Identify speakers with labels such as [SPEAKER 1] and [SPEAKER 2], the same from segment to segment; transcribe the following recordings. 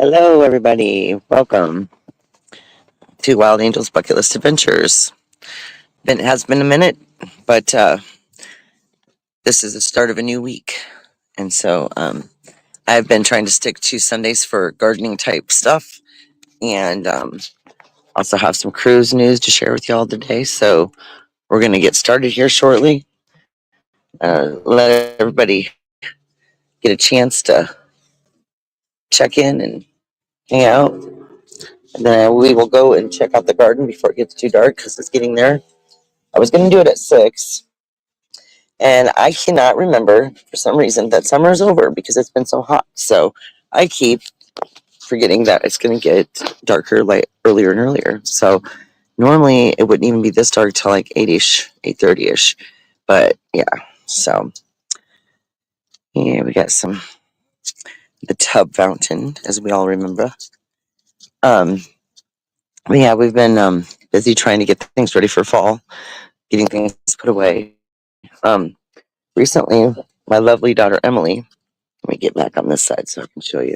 [SPEAKER 1] Hello, everybody. Welcome to Wild Angels Bucket List Adventures. It has been a minute, but this is the start of a new week. And so I've been trying to stick to Sundays for gardening type stuff and also have some cruise news to share with y'all today. So we're going to get started here shortly. Let everybody get a chance to check in and hang out. And then we will go and check out the garden before it gets too dark because it's getting there. I was going to do it at 6. And I cannot remember, for some reason, that summer is over because it's been so hot. So I keep forgetting that it's going to get darker earlier and earlier. So normally it wouldn't even be this dark till like 8-ish, 8:30-ish. But yeah, so yeah, we got the tub fountain, as we all remember. But yeah, we've been busy trying to get things ready for fall, getting things put away. Recently, my lovely daughter Emily, let me get back on this side so I can show you,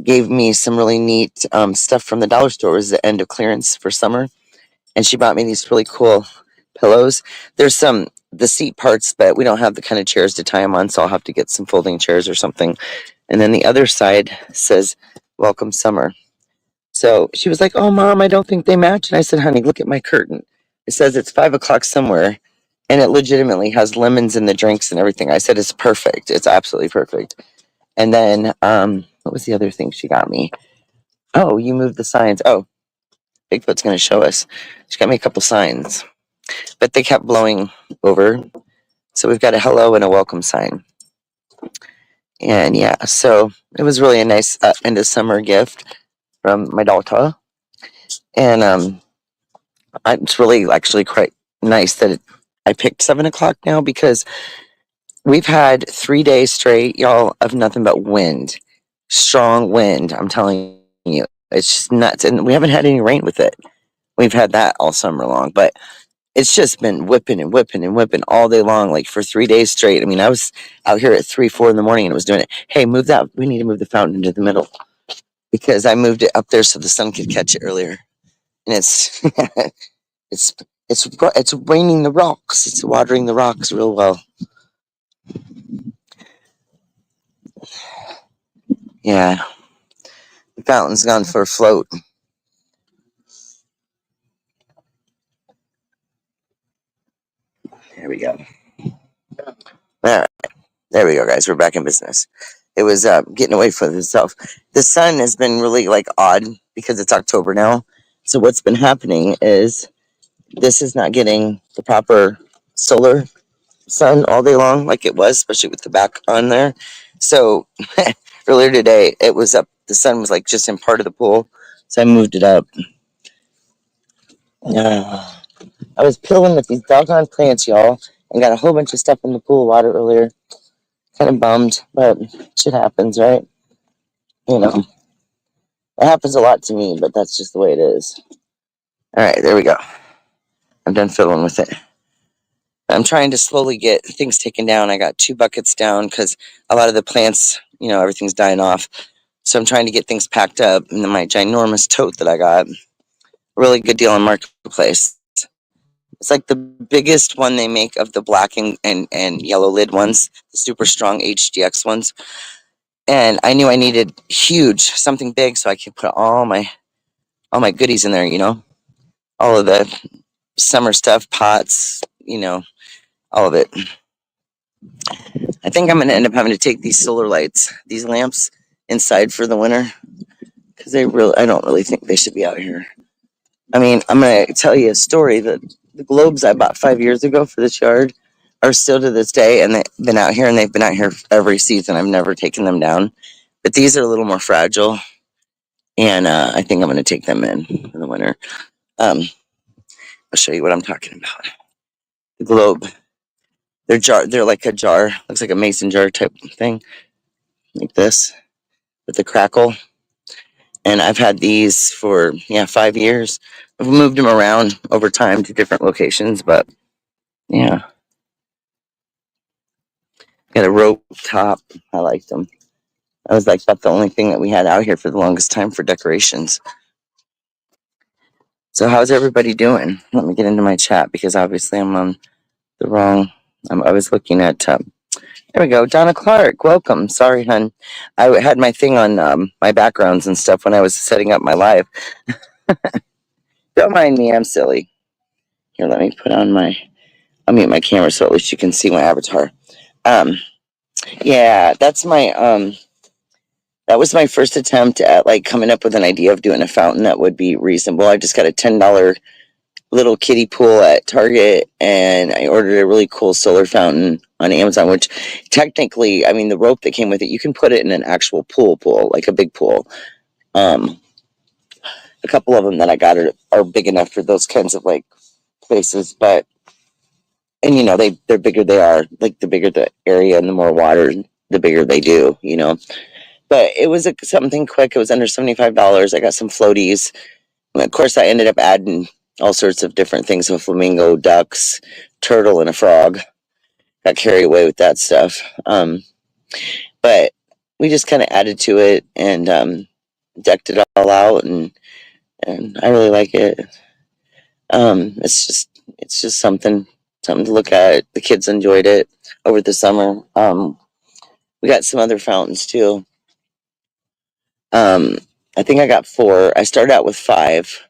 [SPEAKER 1] gave me some really neat stuff from the dollar store. It was the end of clearance for summer, and she bought me these really cool pillows. There's the seat parts, but we don't have the kind of chairs to tie them on, so I'll have to get some folding chairs or something. And then the other side says welcome summer. So she was like, oh Mom, I don't think they match. And I said, honey, look at my curtain. It says it's 5 o'clock somewhere, and it legitimately has lemons in the drinks and everything. I said it's perfect. It's absolutely perfect. And then what was the other thing she got me? Oh, you moved the signs. Oh, Bigfoot's going to show us. She got me a couple signs, but they kept blowing over. So we've got a hello and a welcome sign. And yeah, so it was really a nice end of summer gift from my daughter. And it's really actually quite nice that I picked 7 o'clock now because we've had 3 days straight, y'all, of nothing but wind. Strong wind, I'm telling you. It's just nuts. And we haven't had any rain with it. We've had that all summer long, but it's just been whipping and whipping and whipping all day long, like for 3 days straight. I mean, I was out here at 3, 4 in the morning and it was doing it. Hey, move that. We need to move the fountain into the middle because I moved it up there so the sun could catch it earlier. And it's it's it's raining the rocks. It's watering the rocks real well. Yeah, the fountain's gone for a float. There we go. All right, there we go, guys. We're back in business. It was getting away from itself. The sun has been really like odd because it's October now. So what's been happening is this is not getting the proper solar sun all day long like it was, especially with the back on there. So earlier today, it was up. The sun was like just in part of the pool, so I moved it up. I was pilling with these doggone plants, y'all, and got a whole bunch of stuff in the pool water earlier. Kind of bummed, but shit happens, right? You know, it happens a lot to me, but that's just the way it is. All right, there we go. I'm done filling with it. I'm trying to slowly get things taken down. I got 2 buckets down because a lot of the plants, everything's dying off. So I'm trying to get things packed up. And then my ginormous tote that I got, really good deal on Marketplace. It's like the biggest one they make of the black and yellow lid ones, the super strong HDX ones. And I knew I needed something big so I could put all my goodies in there, all of the summer stuff, pots, all of it. I think I'm going to end up having to take these solar lights, these lamps, inside for the winter because I don't really think they should be out here. I mean, I'm going to tell you a story that the globes I bought 5 years ago for this yard are still to this day, and they've been out here every season. I've never taken them down, but these are a little more fragile, and I think I'm going to take them in the winter. I'll show you what I'm talking about. The globe. They're like a jar. Looks like a mason jar type thing, like this, with the crackle. And I've had these for 5 years. I've moved them around over time to different locations, but yeah. Got a rope top. I like them. I was like, that's the only thing that we had out here for the longest time for decorations. So how's everybody doing? Let me get into my chat because obviously I'm on the wrong. I was looking at. There we go, Donna Clark. Welcome. Sorry, hun. I had my thing on my backgrounds and stuff when I was setting up my live. Don't mind me. I'm silly. Here, let me put on my. I'll mute my camera so at least you can see my avatar. Um, yeah, that's my that was my first attempt at like coming up with an idea of doing a fountain that would be reasonable. I just got a $10 little kiddie pool at Target, and I ordered a really cool solar fountain on Amazon, which technically, I mean, the rope that came with it, you can put it in an actual pool, like a big pool. A couple of them that I got are big enough for those kinds of like places, but and you know they're bigger. They are like the bigger the area and the more water, the bigger they do. But it was something quick. It was under $75. I got some floaties. And of course, I ended up adding all sorts of different things: a flamingo, ducks, turtle, and a frog. Got carried away with that stuff. But we just kind of added to it and decked it all out, and I really like it. It's just something to look at. The kids enjoyed it over the summer. We got some other fountains too. I think I got 4. I started out with 5,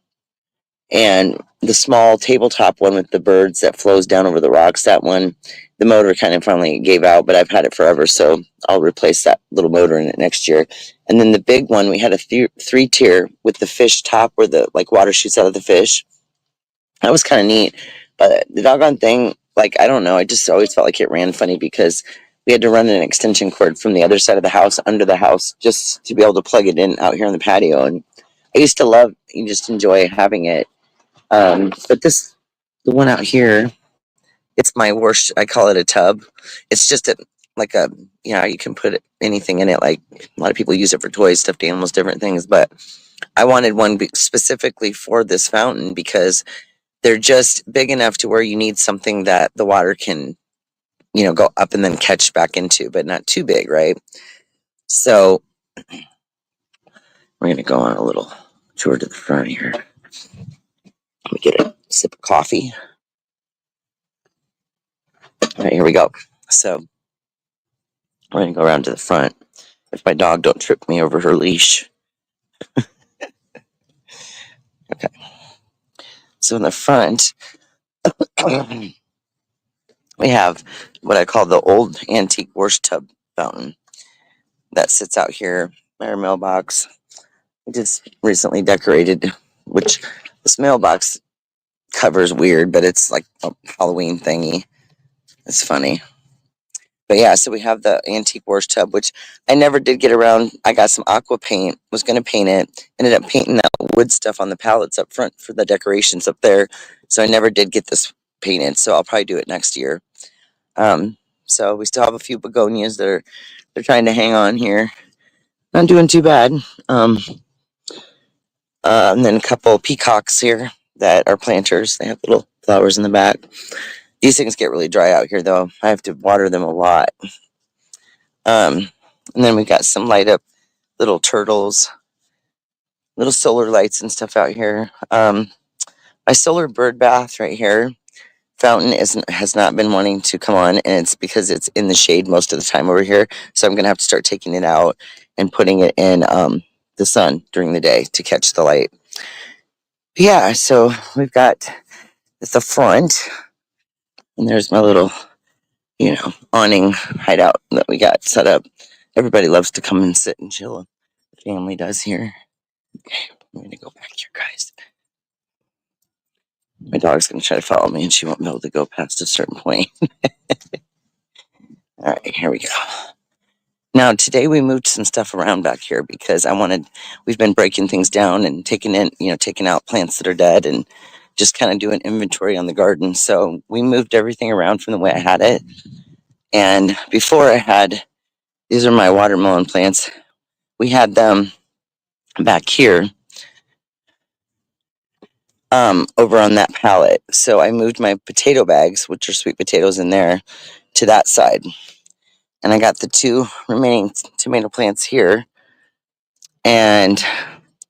[SPEAKER 1] and the small tabletop one with the birds that flows down over the rocks, that one, the motor kind of finally gave out, but I've had it forever, so I'll replace that little motor in it next year. And then the big one, we had a 3-tier with the fish top where the like water shoots out of the fish. That was kind of neat, but the doggone thing, like, I don't know, I just always felt like it ran funny because we had to run an extension cord from the other side of the house under the house just to be able to plug it in out here on the patio. And I used to love, you just enjoy having it. But the one out here, it's my worst. I call it a tub. It's just like a, you can put anything in it. Like a lot of people use it for toys, stuffed animals, different things. But I wanted one specifically for this fountain because they're just big enough to where you need something that the water can, go up and then catch back into, but not too big, right? So we're going to go on a little tour to the front here. Let me get a sip of coffee. All right, here we go. So we're going to go around to the front. If my dog don't trip me over her leash. Okay. So in the front, we have what I call the old antique wash tub fountain that sits out here by our mailbox. We just recently decorated, which this mailbox cover's weird, but it's like a Halloween thingy. It's funny. But yeah, so we have the antique wash tub, which I never did get around. I got some aqua paint, was going to paint it, ended up painting that wood stuff on the pallets up front for the decorations up there. So I never did get this painted, so I'll probably do it next year. So we still have a few begonias that they're trying to hang on here. Not doing too bad. And then a couple peacocks here that are planters. They have little flowers in the back. These things get really dry out here, though. I have to water them a lot. And then we got some light up little turtles, little solar lights and stuff out here. My solar bird bath right here, fountain has not been wanting to come on, and it's because it's in the shade most of the time over here. So I'm gonna have to start taking it out and putting it in the sun during the day to catch the light. Yeah, so we've got the front, and there's my little, awning hideout that we got set up. Everybody loves to come and sit and chill. The family does here. Okay, I'm gonna go back here, guys. My dog's gonna try to follow me, and she won't be able to go past a certain point. All right, here we go. Now, today we moved some stuff around back here because we've been breaking things down and taking out plants that are dead and just kind of doing inventory on the garden. So we moved everything around from the way I had it. And before these are my watermelon plants. We had them back here over on that pallet. So I moved my potato bags, which are sweet potatoes in there, to that side. And I got the 2 remaining tomato plants here. And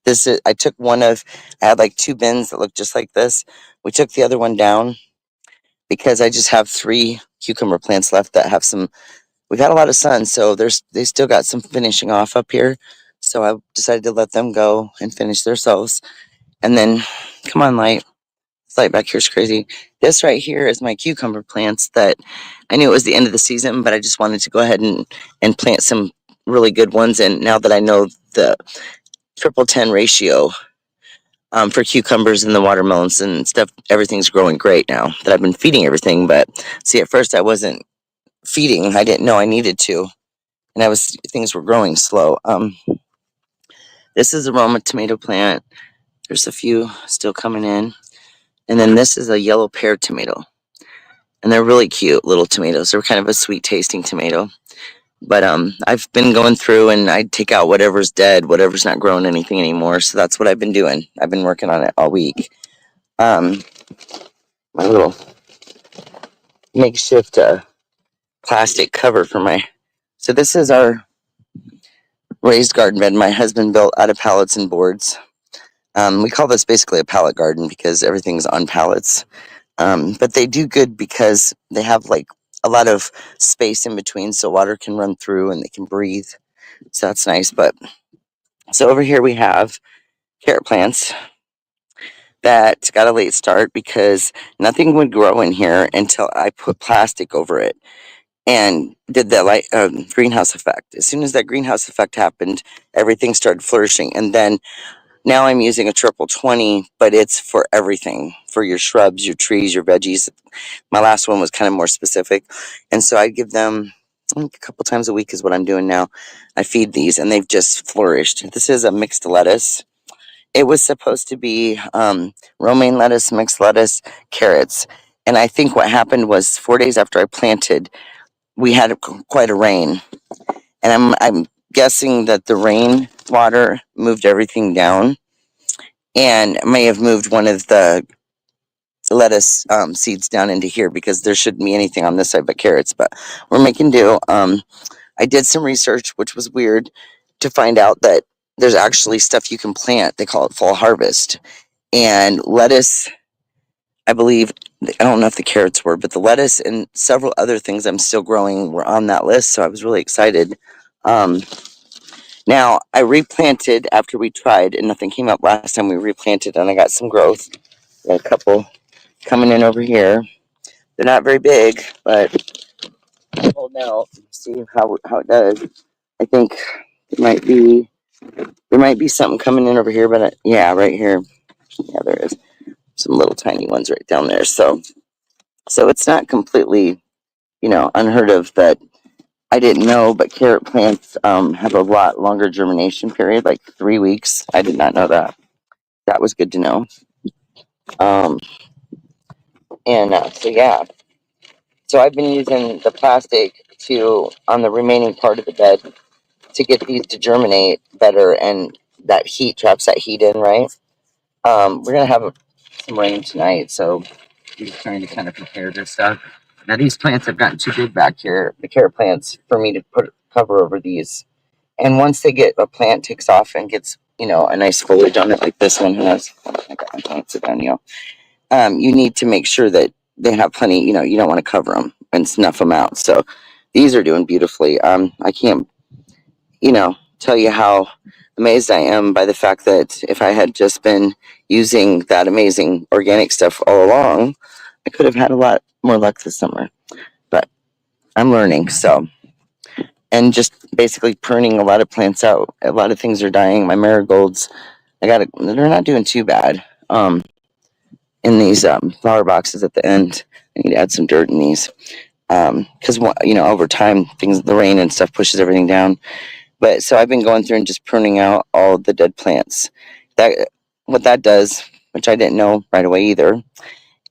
[SPEAKER 1] this is, I took one of, I had like 2 bins that looked just like this. We took the other one down because I just have 3 cucumber plants left that have some, we've had a lot of sun, so they still got some finishing off up here. So I decided to let them go and finish themselves. And then, come on, light. This light back here is crazy. This right here is my cucumber plants that I knew it was the end of the season, but I just wanted to go ahead and plant some really good ones. And now that I know the 10-10 ratio for cucumbers and the watermelons and stuff, everything's growing great now that I've been feeding everything. But see, at first I wasn't feeding. I didn't know I needed to. And things were growing slow. This is a Roma tomato plant. There's a few still coming in. And then this is a yellow pear tomato. And they're really cute little tomatoes. They're kind of a sweet tasting tomato. But I've been going through and I take out whatever's dead, whatever's not growing anything anymore. So that's what I've been doing. I've been working on it all week. My little makeshift plastic cover for my... So this is our raised garden bed my husband built out of pallets and boards. We call this basically a pallet garden because everything's on pallets. But they do good because they have like a lot of space in between so water can run through and they can breathe. So that's nice. But so over here we have carrot plants that got a late start because nothing would grow in here until I put plastic over it and did the greenhouse effect. As soon as that greenhouse effect happened, everything started flourishing. And then now I'm using a 20, but it's for everything, for your shrubs, your trees, your veggies. My last one was kind of more specific. And so I give them a couple times a week is what I'm doing now. I feed these and they've just flourished. This is a mixed lettuce. It was supposed to be romaine lettuce, mixed lettuce, carrots. And I think what happened was 4 days after I planted, we had quite a rain. And I'm guessing that the rain water moved everything down and may have moved one of the lettuce seeds down into here because there shouldn't be anything on this side but carrots, but we're making do. I did some research, which was weird, to find out that there's actually stuff you can plant. They call it FallHarvest. And lettuce, I believe, I don't know if the carrots were, but the lettuce and several other things I'm still growing were on that list, so I was really excited. Now, I replanted after we tried, and nothing came up last time we replanted, and I got some growth. Got a couple coming in over here. They're not very big, but I'm holding out. See how it does. I think there might be something coming in over here, but yeah, right here. Yeah, there is some little tiny ones right down there. So it's not completely, unheard of that I didn't know, but carrot plants have a lot longer germination period, like 3 weeks. I did not know that. That was good to know. So yeah. So I've been using the plastic on the remaining part of the bed to get these to germinate better, and that heat traps that heat in, right? We're gonna have some rain tonight, so we're just trying to kind of prepare this stuff. Now these plants have gotten too big back here, the carrot plants, for me to put cover over these. And once a plant takes off and gets, a nice foliage on it like this one has, I got my plants sit down, you need to make sure that they have plenty, you don't want to cover them and snuff them out. So these are doing beautifully. I can't, tell you how amazed I am by the fact that if I had just been using that amazing organic stuff all along, I could have had a lot more luck this summer. But I'm learning, so. And just basically pruning a lot of plants out. A lot of things are dying. My marigolds, they're not doing too bad. In these flower boxes at the end, I need to add some dirt in these. Because, over time, the rain and stuff pushes everything down. But so I've been going through and just pruning out all the dead plants. What that does, which I didn't know right away either,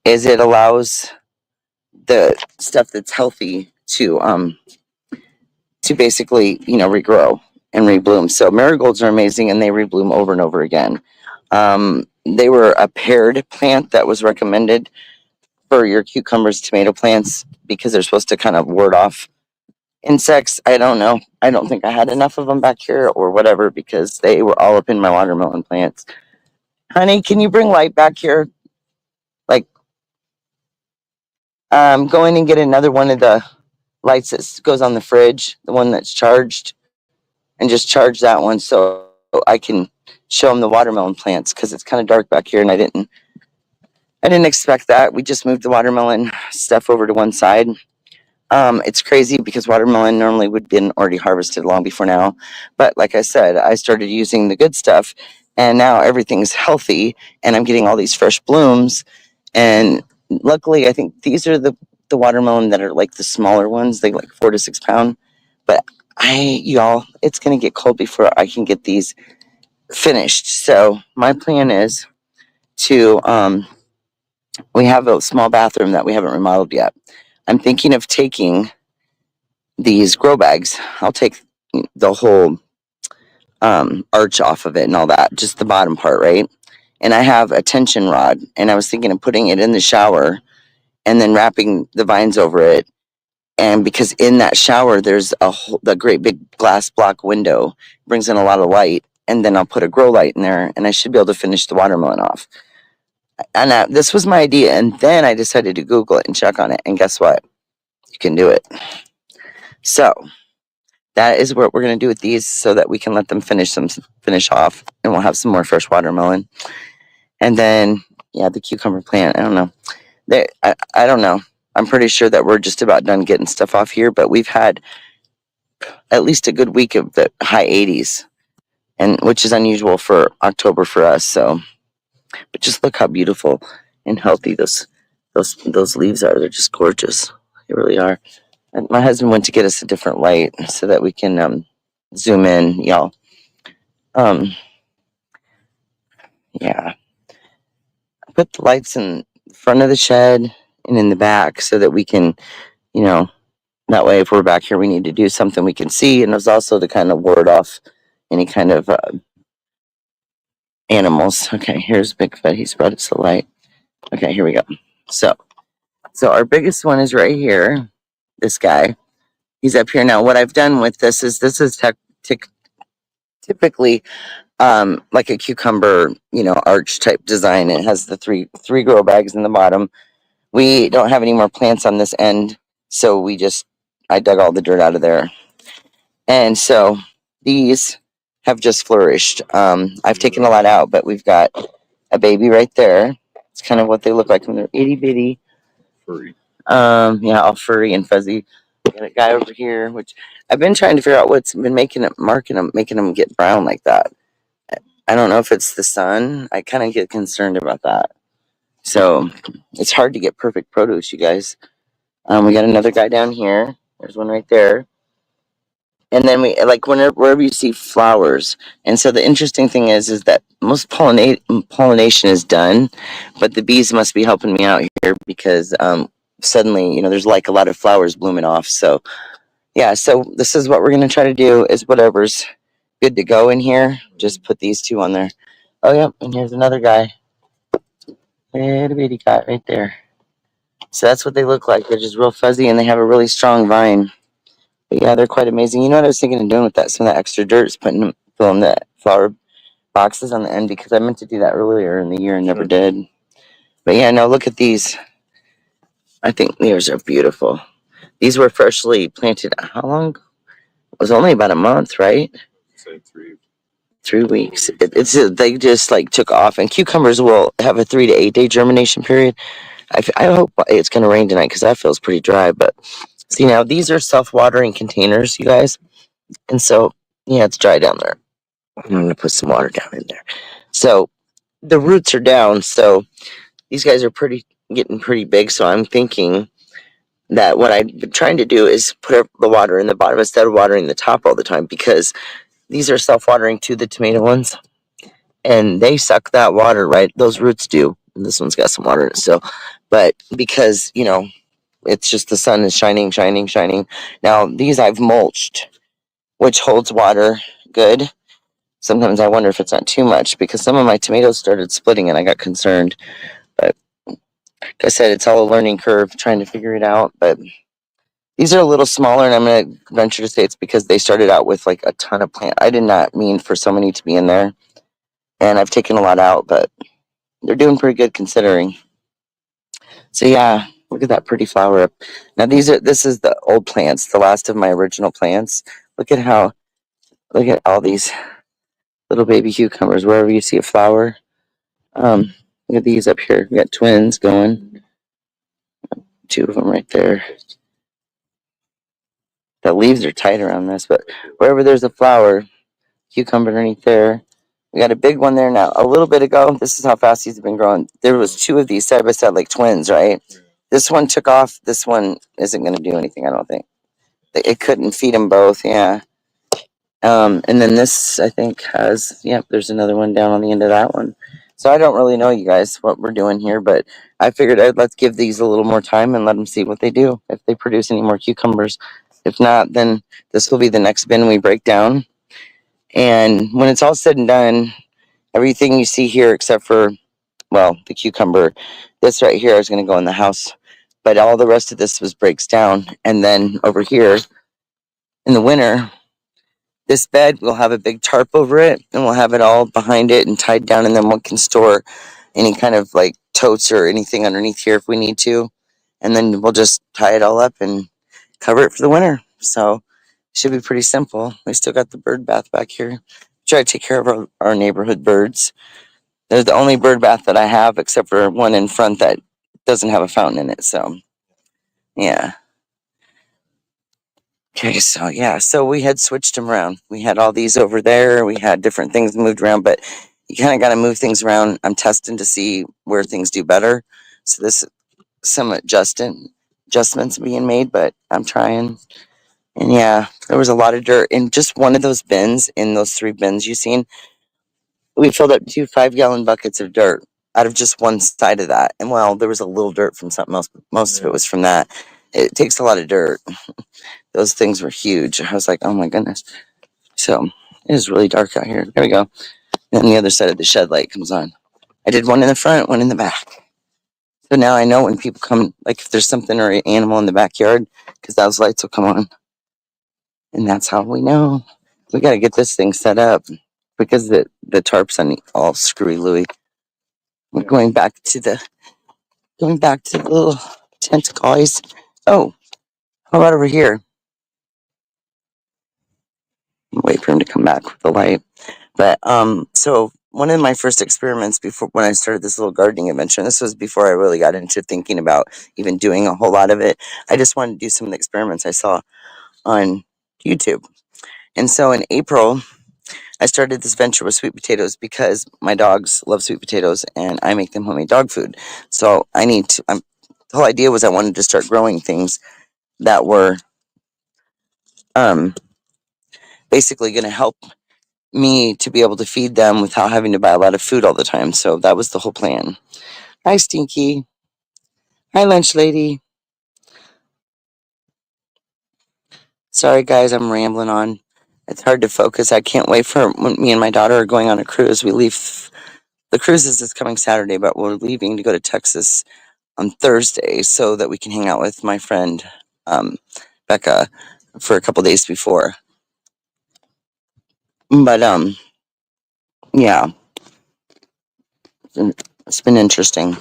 [SPEAKER 1] is it allows the stuff that's healthy to basically, regrow and rebloom. So marigolds are amazing and they rebloom over and over again. They were a paired plant that was recommended for your cucumbers, tomato plants, because they're supposed to kind of ward off Insects, I don't know. I don't think I had enough of them back here or whatever because they were all up in my watermelon plants. Honey, can you bring light back here? Like, go in and get another one of the lights that goes on the fridge, the one that's charged, and just charge that one so I can show them the watermelon plants because it's kind of dark back here and I didn't expect that. We just moved the watermelon stuff over to one side. It's crazy because watermelon normally would have been already harvested long before now. But like I said, I started using the good stuff and now everything's healthy and I'm getting all these fresh blooms. And luckily, I think these are the watermelon that are like the smaller ones. They like 4 to 6 pound. But y'all, it's going to get cold before I can get these finished. So my plan is to, we have a small bathroom that we haven't remodeled yet. I'm thinking of taking these grow bags. I'll take the whole arch off of it and all that, just the bottom part, right? And I have a tension rod, and I was thinking of putting it in the shower and then wrapping the vines over it. And because in that shower, there's the great big glass block window, brings in a lot of light, and then I'll put a grow light in there, and I should be able to finish the watermelon off. And this was my idea, and then I decided to Google it and check on it, and guess what? You can do it. So that is what we're going to do with these so that we can let them finish off, and we'll have some more fresh watermelon. And then, yeah, the cucumber plant, I don't know. I don't know. I'm pretty sure that we're just about done getting stuff off here, but we've had at least a good week of the high 80s, and which is unusual for October for us. So, but just look how beautiful and healthy those leaves are. They're just gorgeous. They really are. And my husband went to get us a different light so that we can zoom in, y'all. Yeah. I put the lights in front of the shed and in the back so that we can, that way if we're back here we need to do something we can see. And it was also to kind of ward off any kind of animals. Okay, here's Bigfoot. He's brought us the light. Okay, here we go. So our biggest one is right here. This guy. He's up here now. What I've done with this is typically like a cucumber, arch type design. It has the three grow bags in the bottom. We don't have any more plants on this end, so I dug all the dirt out of there. And so these have just flourished. I've taken a lot out, but we've got a baby right there. It's kind of what they look like when they're itty bitty. Furry. Yeah, all furry and fuzzy. Got a guy over here, which I've been trying to figure out what's been making them get brown like that. I don't know if it's the sun. I kind of get concerned about that. So it's hard to get perfect produce, you guys. We got another guy down here. There's one right there. And then we like wherever you see flowers. And so the interesting thing is that most pollination is done, but the bees must be helping me out here because suddenly, there's like a lot of flowers blooming off. So yeah, so this is what we're gonna try to do is whatever's good to go in here. Just put these two on there. Oh yeah, and here's another guy. Little bitty guy right there. So that's what they look like. They're just real fuzzy and they have a really strong vine. But yeah, they're quite amazing. You know what I was thinking of doing with that? Some of that extra dirt is filling the flower boxes on the end because I meant to do that earlier in the year and never did. But yeah, no, look at these. I think these are beautiful. These were freshly planted. How long? It was only about a month, right?
[SPEAKER 2] Say
[SPEAKER 1] 3 weeks. They just like took off. And cucumbers will have a 3 to 8 day germination period. I hope it's going to rain tonight because that feels pretty dry. But see now, these are self-watering containers, you guys. And so, yeah, it's dry down there. I'm going to put some water down in there. So the roots are down. So these guys are getting pretty big. So I'm thinking that what I've been trying to do is put the water in the bottom instead of watering the top all the time because these are self-watering too, the tomato ones. And they suck that water, right? Those roots do. And this one's got some water in it still. But because, it's just the sun is shining. Now, these I've mulched, which holds water good. Sometimes I wonder if it's not too much because some of my tomatoes started splitting and I got concerned. But like I said, it's all a learning curve trying to figure it out. But These are a little smaller, and I'm going to venture to say it's because they started out with like a ton of plant. I did not mean for so many to be in there, and I've taken a lot out, but they're doing pretty good considering. So yeah, look at that pretty flower up. Now this is the old plants, the last of my original plants. Look at all these little baby cucumbers wherever you see a flower. Look at these up here. We got twins going. Two of them right there. The leaves are tight around this, but wherever there's a flower, cucumber underneath there. We got a big one there now. A little bit ago, this is how fast these have been growing. There was two of these side by side like twins, right? This one took off. This one isn't going to do anything, I don't think. It couldn't feed them both, yeah. And then this, I think, yep, there's another one down on the end of that one. So I don't really know, you guys, what we're doing here, but I figured let's give these a little more time and let them see what they do, if they produce any more cucumbers. If not, then this will be the next bin we break down. And when it's all said and done, everything you see here except for, well, the cucumber, this right here is going to go in the house. But all the rest of this breaks down. And then over here in the winter, this bed, we'll have a big tarp over it, and we'll have it all behind it and tied down, and then we can store any kind of like totes or anything underneath here if we need to. And then we'll just tie it all up and cover it for the winter. So it should be pretty simple. We still got the bird bath back here. Try to take care of our neighborhood birds. They're the only bird bath that I have, except for one in front that doesn't have a fountain in it. So, yeah. Okay, so yeah, so we had switched them around. We had all these over there. We had different things moved around, but you kind of got to move things around. I'm testing to see where things do better. So this some adjustments being made, but I'm trying. And yeah, there was a lot of dirt in just one of those bins. In those three bins you seen, we filled up 2 5-gallon buckets of dirt out of just one side of that. And well, there was a little dirt from something else, but most of it was from that. It takes a lot of dirt. Those things were huge. I was like, oh my goodness. So it is really dark out here. There we go. And the other side of the shed light comes on. I did one in the front, one in the back. So now I know when people come, like if there's something or an animal in the backyard, because those lights will come on. And that's how we know. We got to get this thing set up because the tarp's on all screwy Louie. We're going back to the little tent, guys. Oh, how about over here? Wait for him to come back with the light. But so one of my first experiments before when I started this little gardening adventure, and this was before I really got into thinking about even doing a whole lot of it. I just wanted to do some of the experiments I saw on YouTube. And so in April, I started this venture with sweet potatoes because my dogs love sweet potatoes and I make them homemade dog food. So the whole idea was I wanted to start growing things that were basically going to help me to be able to feed them without having to buy a lot of food all the time. So that was the whole plan. Hi, Stinky. Hi, lunch lady. Sorry, guys, I'm rambling on. It's hard to focus. I can't wait for when me and my daughter are going on a cruise. We leave. The cruise is this coming Saturday, but we're leaving to go to Texas on Thursday so that we can hang out with my friend Becca for a couple days before. But yeah, it's been interesting.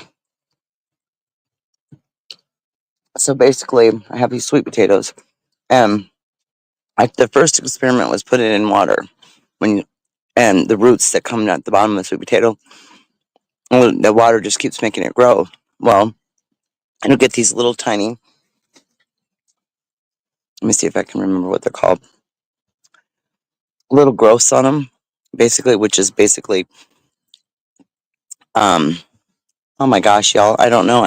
[SPEAKER 1] So basically, I have these sweet potatoes. The first experiment was put it in water and the roots that come at the bottom of the sweet potato, the water just keeps making it grow. Well, it'll get these little tiny. Let me see if I can remember what they're called. Little growths on them, basically, which is basically, oh my gosh, y'all, I don't know.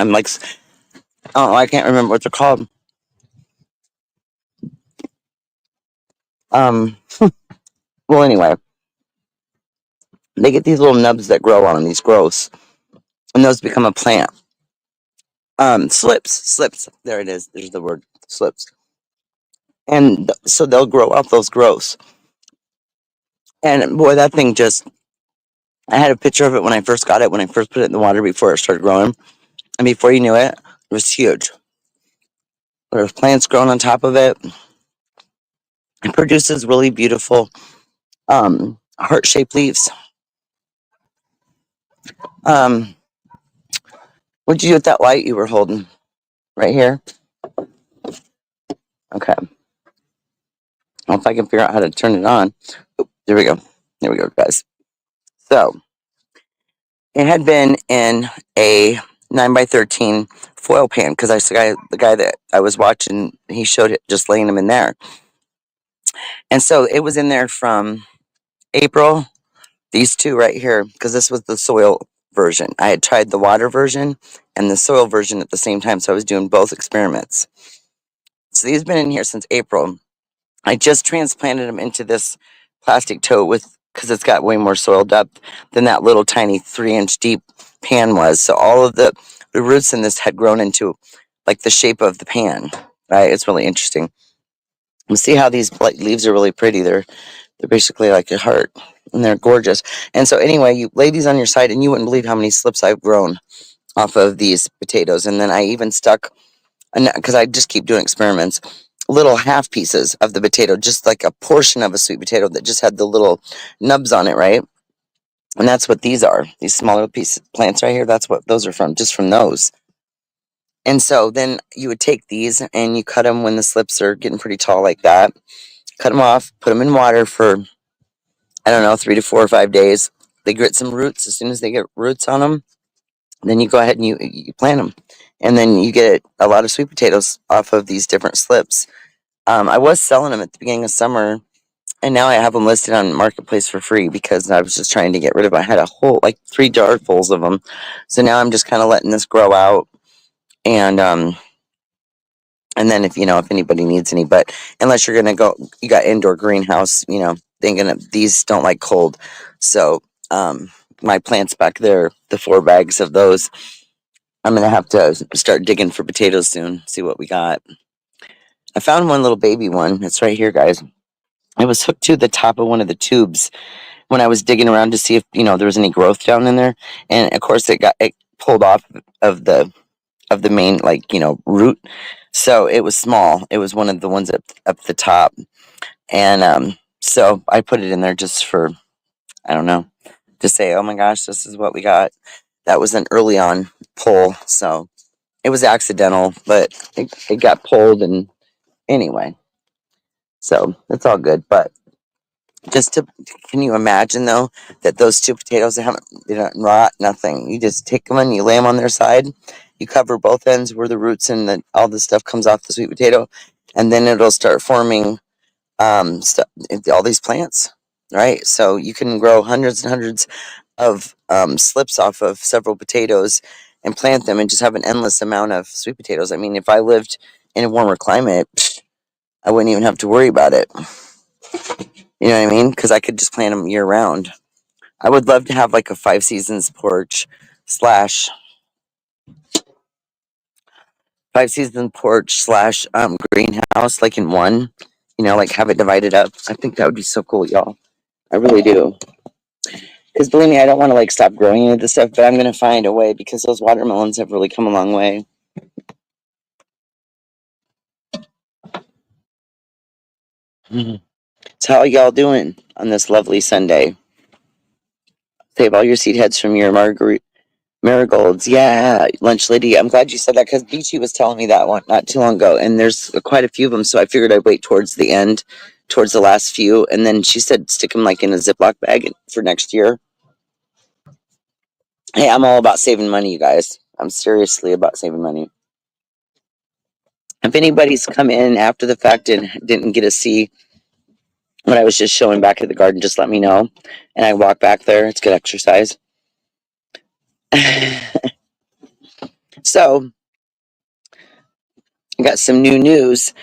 [SPEAKER 1] Oh, I can't remember what they're called. Well, anyway, they get these little nubs that grow on them, these growths, and those become a plant. Slips. There it is. There's the word, slips. And so they'll grow up those growths. And boy, that thing I had a picture of it when I first got it, when I first put it in the water before it started growing. And before you knew it, it was huge. There's plants growing on top of it. It produces really beautiful heart-shaped leaves. What'd you do with that light you were holding? Right here? Okay. Well, if I can figure out how to turn it on. Oh, there we go. There we go, guys. So, it had been in a 9x13 foil pan because the guy that I was watching, he showed it just laying them in there. And so it was in there from April, these two right here, because this was the soil version. I had tried the water version and the soil version at the same time, so I was doing both experiments. So these have been in here since April. I just transplanted them into this plastic tote because it's got way more soil depth than that little tiny 3-inch deep pan was. So all of the roots in this had grown into like the shape of the pan. Right? It's really interesting. You see how these leaves are really pretty. They're basically like a heart, and they're gorgeous. And so anyway, you lay these on your side, and you wouldn't believe how many slips I've grown off of these potatoes. And then I even stuck, because I just keep doing experiments, little half pieces of the potato, just like a portion of a sweet potato that just had the little nubs on it, right? And that's what these are. These smaller plants right here, that's what those are from, just from those. And so then you would take these and you cut them when the slips are getting pretty tall like that. Cut them off, put them in water for, I don't know, 3 to 4 or 5 days. They get some roots. As soon as they get roots on them, then you go ahead and you plant them. And then you get a lot of sweet potatoes off of these different slips. I was selling them at the beginning of summer, and now I have them listed on Marketplace for free because I was just trying to get rid of them. I had a whole, like 3 jar fulls of them. So now I'm just kind of letting this grow out. And then if anybody needs any, but unless you're gonna go, you got indoor greenhouse, thinking these don't like cold. So my plants back there, the 4 bags of those, I'm gonna have to start digging for potatoes soon. See what we got. I found one little baby one. It's right here, guys. It was hooked to the top of one of the tubes when I was digging around to see if there was any growth down in there, and of course it pulled off of the main root. So it was small. It was one of the ones up the top. And so I put it in there just for, I don't know, to say, oh my gosh, this is what we got. That was an early on pull. So it was accidental, but it got pulled. And anyway, so it's all good. But can you imagine though, that those 2 potatoes, they don't rot, nothing. You just take them and you lay them on their side. You cover both ends where the roots and all the stuff comes off the sweet potato, and then it'll start forming all these plants, right? So you can grow hundreds and hundreds of slips off of several potatoes and plant them and just have an endless amount of sweet potatoes. I mean, if I lived in a warmer climate, I wouldn't even have to worry about it. You know what I mean? Because I could just plant them year round. I would love to have like a 5 seasons porch slash 5 season porch slash greenhouse, like in one, like have it divided up. I think that would be so cool, y'all. I really do. Because believe me, I don't want to like stop growing any of this stuff, but I'm gonna find a way because those watermelons have really come a long way. So how y'all doing on this lovely Sunday? Save all your seed heads from your marigolds. Yeah, lunch lady. I'm glad you said that because Beachy was telling me that one not too long ago, and there's quite a few of them. So I figured I'd wait towards the end, towards the last few, and then she said stick them like in a Ziploc bag for next year. Hey, I'm all about saving money, you guys. I'm seriously about saving money. If anybody's come in after the fact and didn't get to see what I was just showing back at the garden, just let me know. And I walk back there. It's good exercise. So, I got some new news.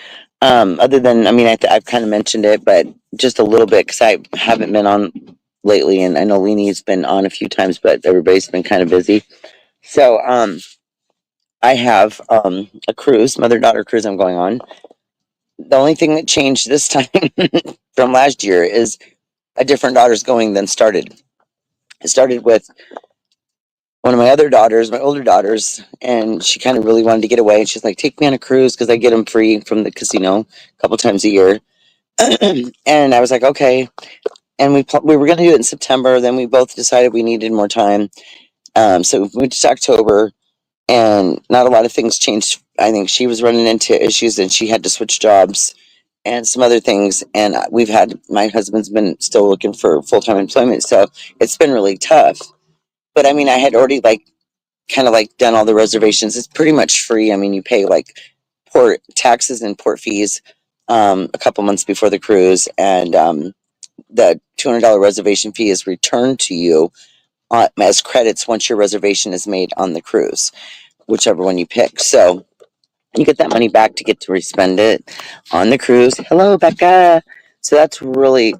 [SPEAKER 1] Other than, I mean, I've kind of mentioned it, but just a little bit because I haven't been on lately. And I know Leanie's been on a few times, but everybody's been kind of busy. So, I have a cruise, mother-daughter cruise I'm going on. The only thing that changed this time from last year is a different daughter's going than started. It started with one of my other daughters, my older daughters, and she kind of really wanted to get away. And she's like, "Take me on a cruise," because I get them free from the casino a couple times a year. And I was like, "Okay." And we were going to do it in September. Then we both decided we needed more time. So we moved to October, and not a lot of things changed. I think she was running into issues, and she had to switch jobs and some other things. And my husband's been still looking for full time employment, so it's been really tough. But I mean, I had already kind of done all the reservations. It's pretty much free. I mean, you pay port taxes and port fees a couple months before the cruise, and the $200 reservation fee is returned to you as credits once your reservation is made on the cruise, whichever one you pick. So you get that money back to get to respend it on the cruise. Hello, Becca. So that's really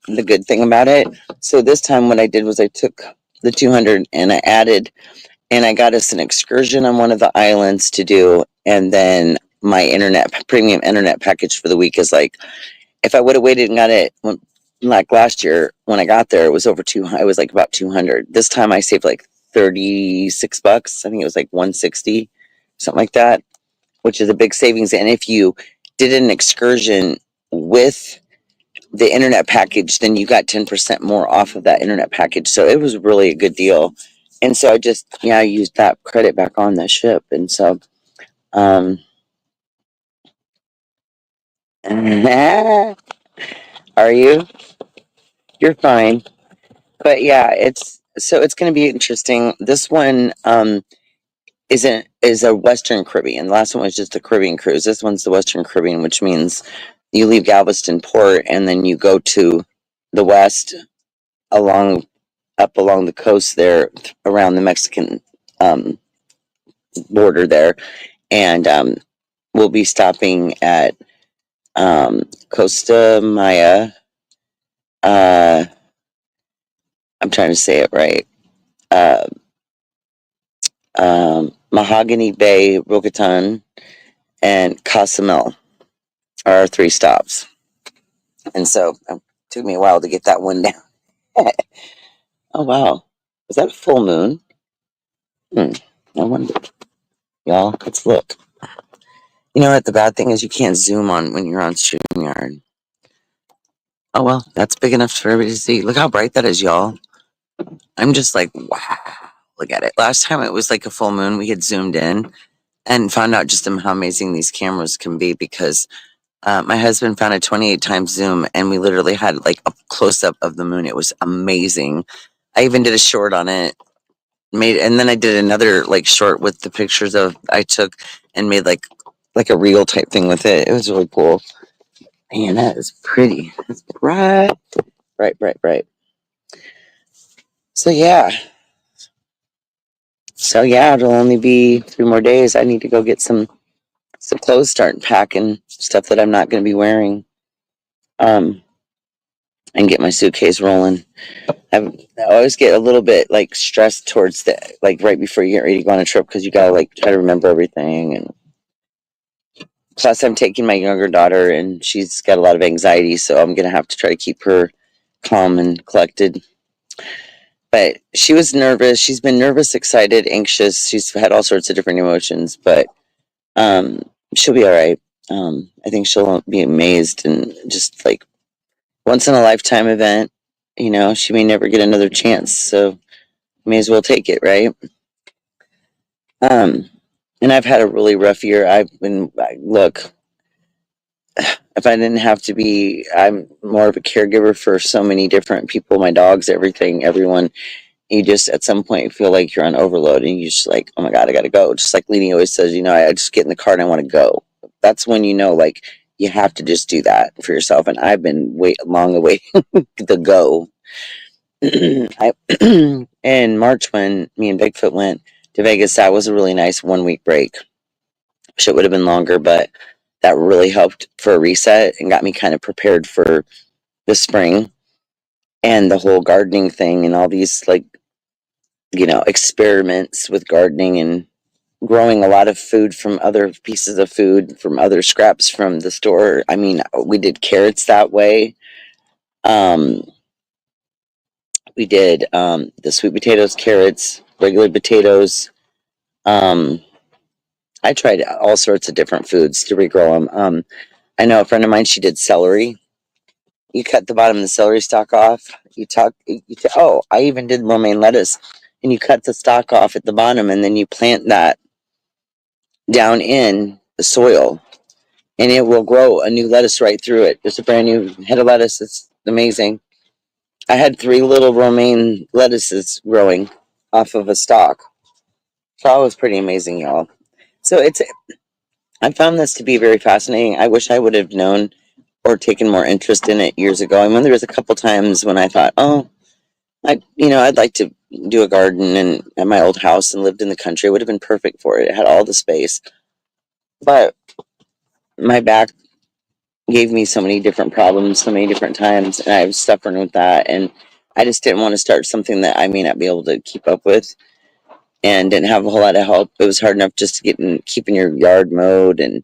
[SPEAKER 1] the good thing about it. So this time what I did was I took the 200 and I got us an excursion on one of the islands to do, and then my premium internet package for the week is if I would have waited and got it last year when I got there, it was over it was about 200. This time I saved $36. I think it was 160, something like that, which is a big savings. And if you did an excursion with the internet package, then you got 10% more off of that internet package. So it was really a good deal. And so I used that credit back on the ship. And so, are you? You're fine. But yeah, it's going to be interesting. This one, is a Western Caribbean. The last one was just a Caribbean cruise. This one's the Western Caribbean, which means you leave Galveston Port and then you go to the west along the coast there around the Mexican border there, and we'll be stopping at Costa Maya. I'm trying to say it right. Uh, Mahogany Bay, Roatan, and Cozumel are our 3 stops. And so it took me a while to get that one down. Oh, wow. Was that a full moon? I wonder. Y'all, let's look. You know what? The bad thing is you can't zoom on when you're on StreamYard. Oh, well, that's big enough for everybody to see. Look how bright that is, y'all. I'm just like, wow. Look at it. Last time it was like a full moon. We had zoomed in and found out just how amazing these cameras can be, because my husband found a 28 times zoom and we literally had a close up of the moon. It was amazing. I even did a short on it, and then I did another short with the pictures I took and made like a reel type thing with it. It was really cool. Man, that is pretty. That's bright. Bright. So yeah. It'll only be 3 more days. I need to go get some clothes, start packing stuff that I'm not going to be wearing, and get my suitcase rolling. I always get a little bit stressed towards the right before you get ready to go on a trip, because you gotta try to remember everything. And plus I'm taking my younger daughter and she's got a lot of anxiety, so I'm gonna have to try to keep her calm and collected. But she was nervous. She's been nervous, excited, anxious. She's had all sorts of different emotions, but she'll be all right. I think she'll be amazed, and just once in a lifetime event. She may never get another chance, so may as well take it, right? And I've had a really rough year. Look, if I didn't have to be, I'm more of a caregiver for so many different people, my dogs, everything, everyone. You just at some point feel like you're on overload, and you just oh my God, I gotta go. Just like Leanie always says, I just get in the car and I want to go. That's when you have to just do that for yourself. And I've been long away to go. In March, when me and Bigfoot went to Vegas, that was a really nice 1-week break. Wish it would have been longer, but that really helped for a reset and got me kind of prepared for the spring and the whole gardening thing and all these experiments with gardening and growing a lot of food from other pieces of food, from other scraps from the store. I mean, we did carrots that way. We We did the sweet potatoes, carrots, regular potatoes. I tried all sorts of different foods to regrow them. I know a friend of mine, she did celery. You cut the bottom of the celery stalk off. Oh, I even did romaine lettuce. And you cut the stalk off at the bottom, and then you plant that down in the soil, and it will grow a new lettuce right through it. Just a brand new head of lettuce. It's amazing. I had 3 little romaine lettuces growing off of a stalk. So it was pretty amazing, y'all. So I found this to be very fascinating. I wish I would have known or taken more interest in it years ago. I mean, there was a couple times when I thought, oh, I'd like to do a garden and at my old house and lived in the country. It would have been perfect for it. It had all the space. But my back gave me so many different problems so many different times, and I was suffering with that, and I just didn't want to start something that I may not be able to keep up with, and didn't have a whole lot of help. It was hard enough just to keeping your yard mowed, and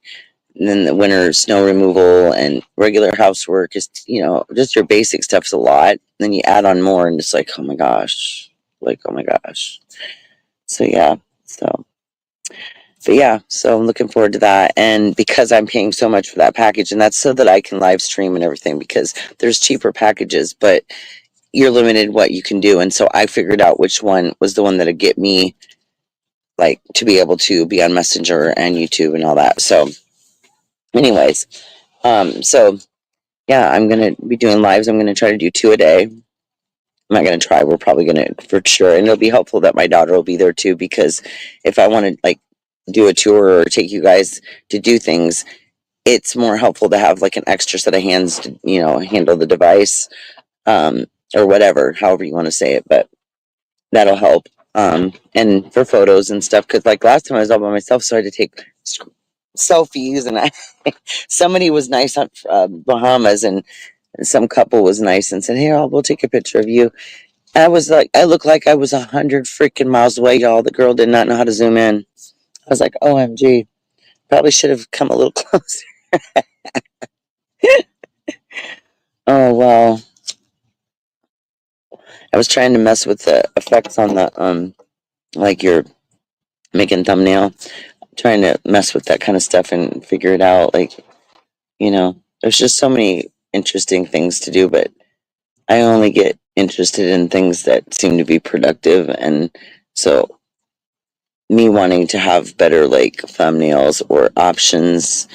[SPEAKER 1] then the winter snow removal and regular housework is, just your basic stuff's a lot. And then you add on more, and it's like, oh my gosh, So yeah, so I'm looking forward to that. And because I'm paying so much for that package, and that's so that I can live stream and everything, because there's cheaper packages, but you're limited what you can do. And so I figured out which one was the one that'd get me, like, to be able to be on Messenger and YouTube and all that. So anyways, so yeah, I'm going to be doing lives. I'm going to try to do 2 a day. I'm not going to try. We're probably going to, for sure. And it'll be helpful that my daughter will be there too, because if I want to, like, do a tour or take you guys to do things, it's more helpful to have like an extra set of hands to, handle the device, or whatever, however you want to say it, but that'll help. And for photos and stuff, because like last time I was all by myself, so I had to take selfies, and somebody was nice on Bahamas, and some couple was nice and said, "Here, we'll take a picture of you." And I was like, I looked like I was 100 freaking miles away, y'all. The girl did not know how to zoom in. I was like, OMG, probably should have come a little closer. Oh, well, I was trying to mess with the effects on the, like you're making thumbnail, trying to mess with that kind of stuff and figure it out. Like, there's just so many interesting things to do, but I only get interested in things that seem to be productive. And so me wanting to have better like thumbnails or options,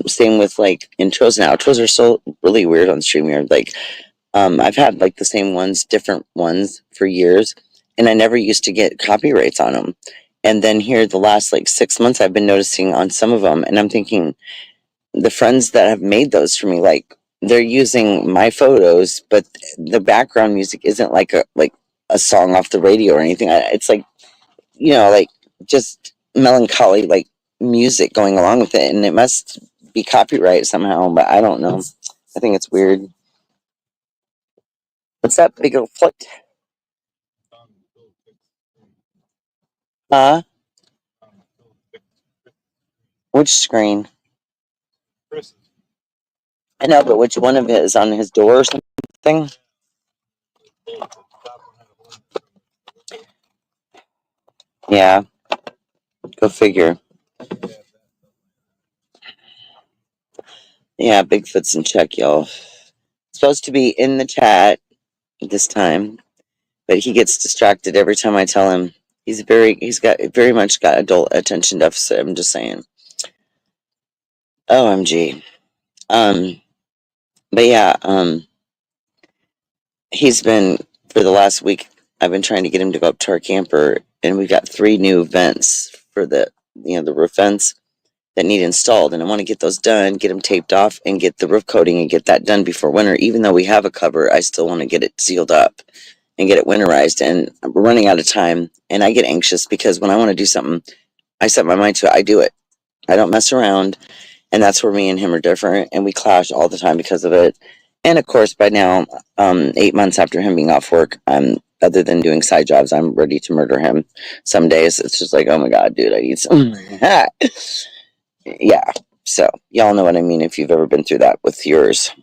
[SPEAKER 1] same with like intros and outros are so really weird on StreamYard. Like, I've had like the same ones, different ones for years, and I never used to get copyrights on them. And then here, the last like 6 months, I've been noticing on some of them, and I'm thinking, the friends that have made those for me, like, they're using my photos, but the background music isn't like a song off the radio or anything. It's like, like just melancholy like music going along with it, and it must be copyright somehow, but I don't know. I think it's weird. What's that big old foot? Huh? Which screen? I know, but which one of it is on his door or something? Yeah, go figure. Yeah, Bigfoot's in check, y'all. Supposed to be in the chat this time, but he gets distracted every time I tell him. He's got very much got adult attention deficit. I'm just saying. OMG. But yeah, he's been, for the last week, I've been trying to get him to go up to our camper, and we've got 3 new vents for the roof vents that need installed, and I want to get those done, get them taped off, and get the roof coating and get that done before winter. Even though we have a cover, I still want to get it sealed up and get it winterized, and we're running out of time, and I get anxious because when I want to do something, I set my mind to it, I do it. I don't mess around, and that's where me and him are different, and we clash all the time because of it. And of course, by now, 8 months after him being off work, other than doing side jobs, I'm ready to murder him. Some days it's just like, oh my god, dude, I need some. Yeah, so y'all know what I mean if you've ever been through that with yours.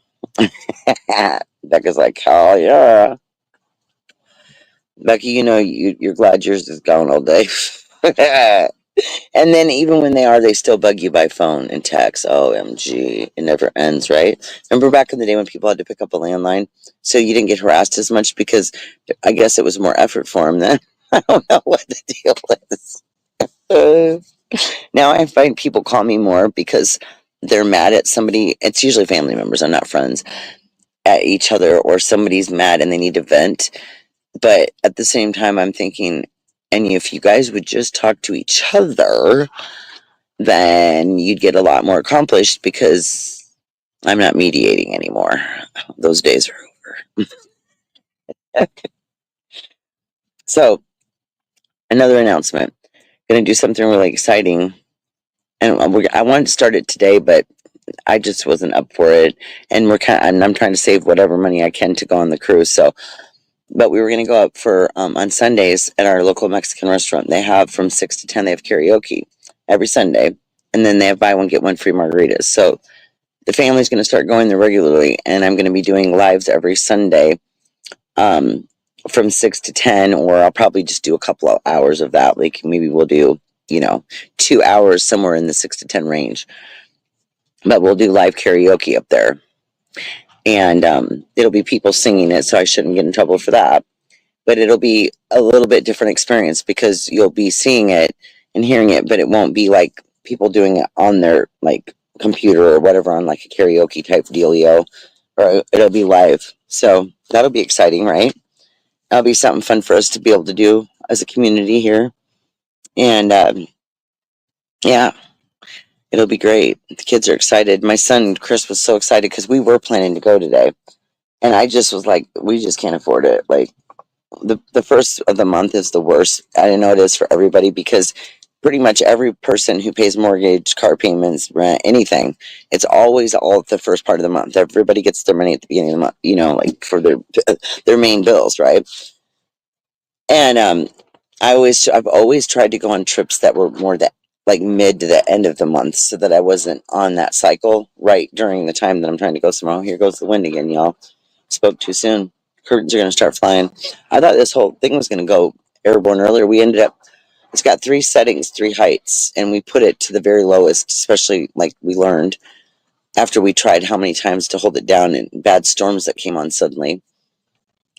[SPEAKER 1] Becca's like, oh yeah. Becky, you're glad yours is gone all day. And then even when they are, they still bug you by phone and text. OMG, it never ends, right? Remember back in the day when people had to pick up a landline so you didn't get harassed as much because I guess it was more effort for them then. I don't know what the deal is. Now I find people call me more because they're mad at somebody. It's usually family members. I'm not friends at each other, or somebody's mad and they need to vent. But at the same time, I'm thinking, and if you guys would just talk to each other, then you'd get a lot more accomplished because I'm not mediating anymore. Those days are over. So, another announcement. Going to do something really exciting. And I wanted to start it today, but I just wasn't up for it. And I'm trying to save whatever money I can to go on the cruise. So, but we were going to go up for on Sundays at our local Mexican restaurant. They have from 6 to 10. They have karaoke every Sunday, and then they have buy one get one free margaritas. So the family's going to start going there regularly, and I'm going to be doing lives every Sunday um, from 6 to 10, or I'll probably just do a couple of hours of that. Like maybe we'll do 2 hours somewhere in the 6 to 10 range, but we'll do live karaoke up there. And it'll be people singing it, so I shouldn't get in trouble for that. But it'll be a little bit different experience because you'll be seeing it and hearing it, but it won't be like people doing it on their like computer or whatever on like a karaoke type dealio, or it'll be live. So that'll be exciting, right? That'll be something fun for us to be able to do as a community here. And yeah, it'll be great. The kids are excited. My son Chris was so excited because we were planning to go today. And I just was like, we just can't afford it. Like, the first of the month is the worst. I know it is for everybody because pretty much every person who pays mortgage, car payments, rent, anything, it's always all at the first part of the month. Everybody gets their money at the beginning of the month, like for their main bills, right? And I've always tried to go on trips that were more that like mid to the end of the month, so that I wasn't on that cycle right during the time that I'm trying to go somewhere. Oh, here goes the wind again, y'all. Spoke too soon. Curtains are going to start flying. I thought this whole thing was going to go airborne earlier. We ended up, it's got 3 settings, 3 heights, and we put it to the very lowest, especially like we learned after we tried how many times to hold it down in bad storms that came on suddenly,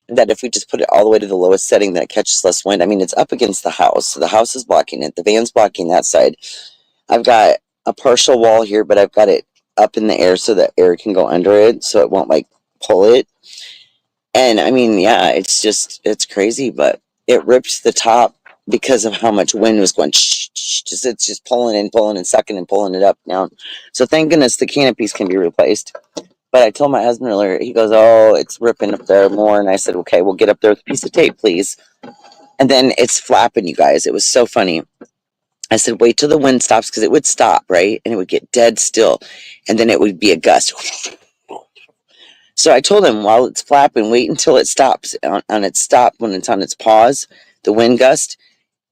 [SPEAKER 1] that if we just put it all the way to the lowest setting, that it catches less wind. I mean, it's up against the house, so the house is blocking it. The van's blocking that side. I've got a partial wall here, but I've got it up in the air so that air can go under it, so it won't like pull it. And I mean, yeah, it's crazy, but it ripped the top because of how much wind was going. It's just pulling and sucking and pulling it up now. So thank goodness the canopies can be replaced. But I told my husband earlier, he goes, "Oh, it's ripping up there more." And I said, "Okay, we'll get up there with a piece of tape, please." And then it's flapping, you guys. It was so funny. I said, "Wait till the wind stops," because it would stop, right? And it would get dead still. And then it would be a gust. So I told him, while it's flapping, wait until it stops on its stop, when it's on its pause, the wind gust,